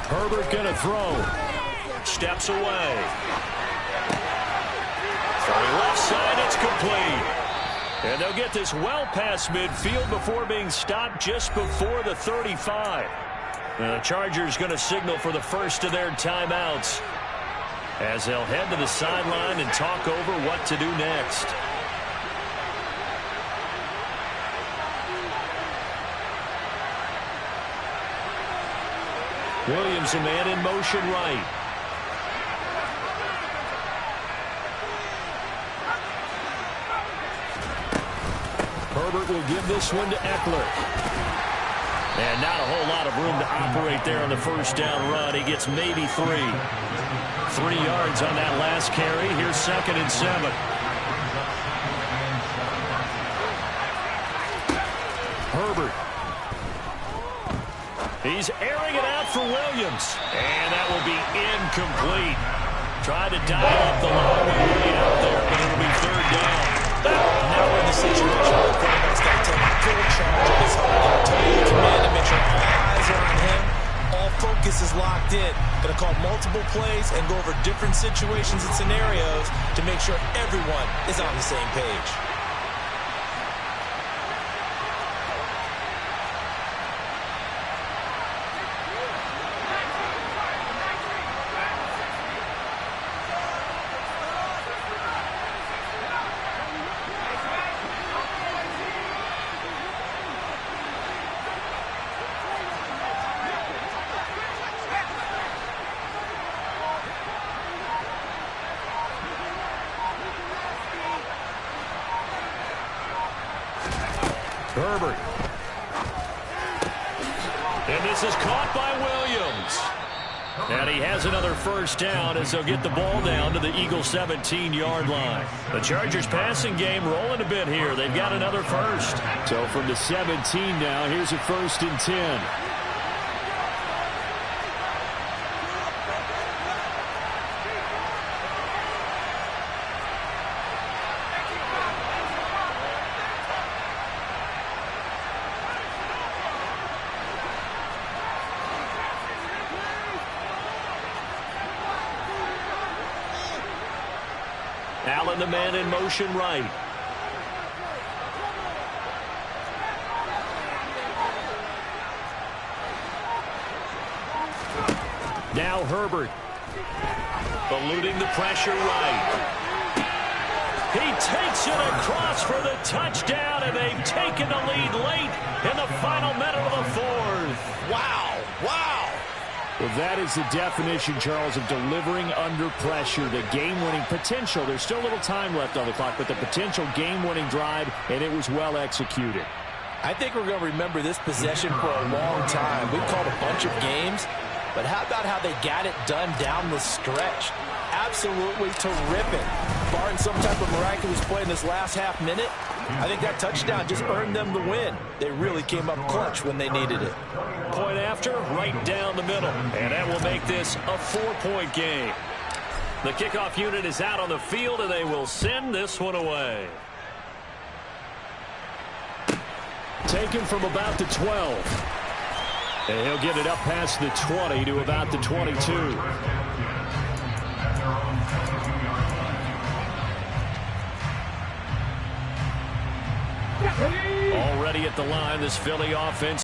Herbert going to throw. Steps away. Throwing left side, it's complete. And they'll get this well past midfield before being stopped just before the 35. The Chargers going to signal for the first of their timeouts as they'll head to the sideline and talk over what to do next. Williams, a man in motion right. Herbert will give this one to Eckler. And not a whole lot of room to operate there on the first down run. He gets maybe 3. 3 yards on that last carry. Here's 2nd and 7. Herbert. He's airing it out for Williams. And that will be incomplete. Tried to dial up the line way out there, but it'll be 3rd down. Now we're in the situation where the quarterback's got to take full charge of his huddle. Total command to make sure all eyes are on him. All focus is locked in. Going to call multiple plays and go over different situations and scenarios to make sure everyone is on the same page. Herbert. And this is caught by Williams. And he has another first down as they'll get the ball down to the Eagles' 17-yard line. The Chargers passing game rolling a bit here. They've got another first. So from the 17 now, here's a 1st and 10. Allen, the man in motion right. Now Herbert. Eluding the pressure right. He takes it across for the touchdown, and they've taken the lead late in the final minute of the 4th. Wow. Wow. Well, that is the definition, Charles, of delivering under pressure. The game-winning potential. There's still a little time left on the clock, but the potential game-winning drive, and it was well executed. I think we're going to remember this possession for a long time. We've called a bunch of games, but how about how they got it done down the stretch? Absolutely terrific. Barring some type of miraculous play in this last half minute, I think that touchdown just earned them the win. They really came up clutch when they needed it. Point after, right down the middle. And that will make this a 4-point game. The kickoff unit is out on the field, and they will send this one away. Taken from about the 12. And he'll get it up past the 20 to about the 22. Already at the line, this Philly offense.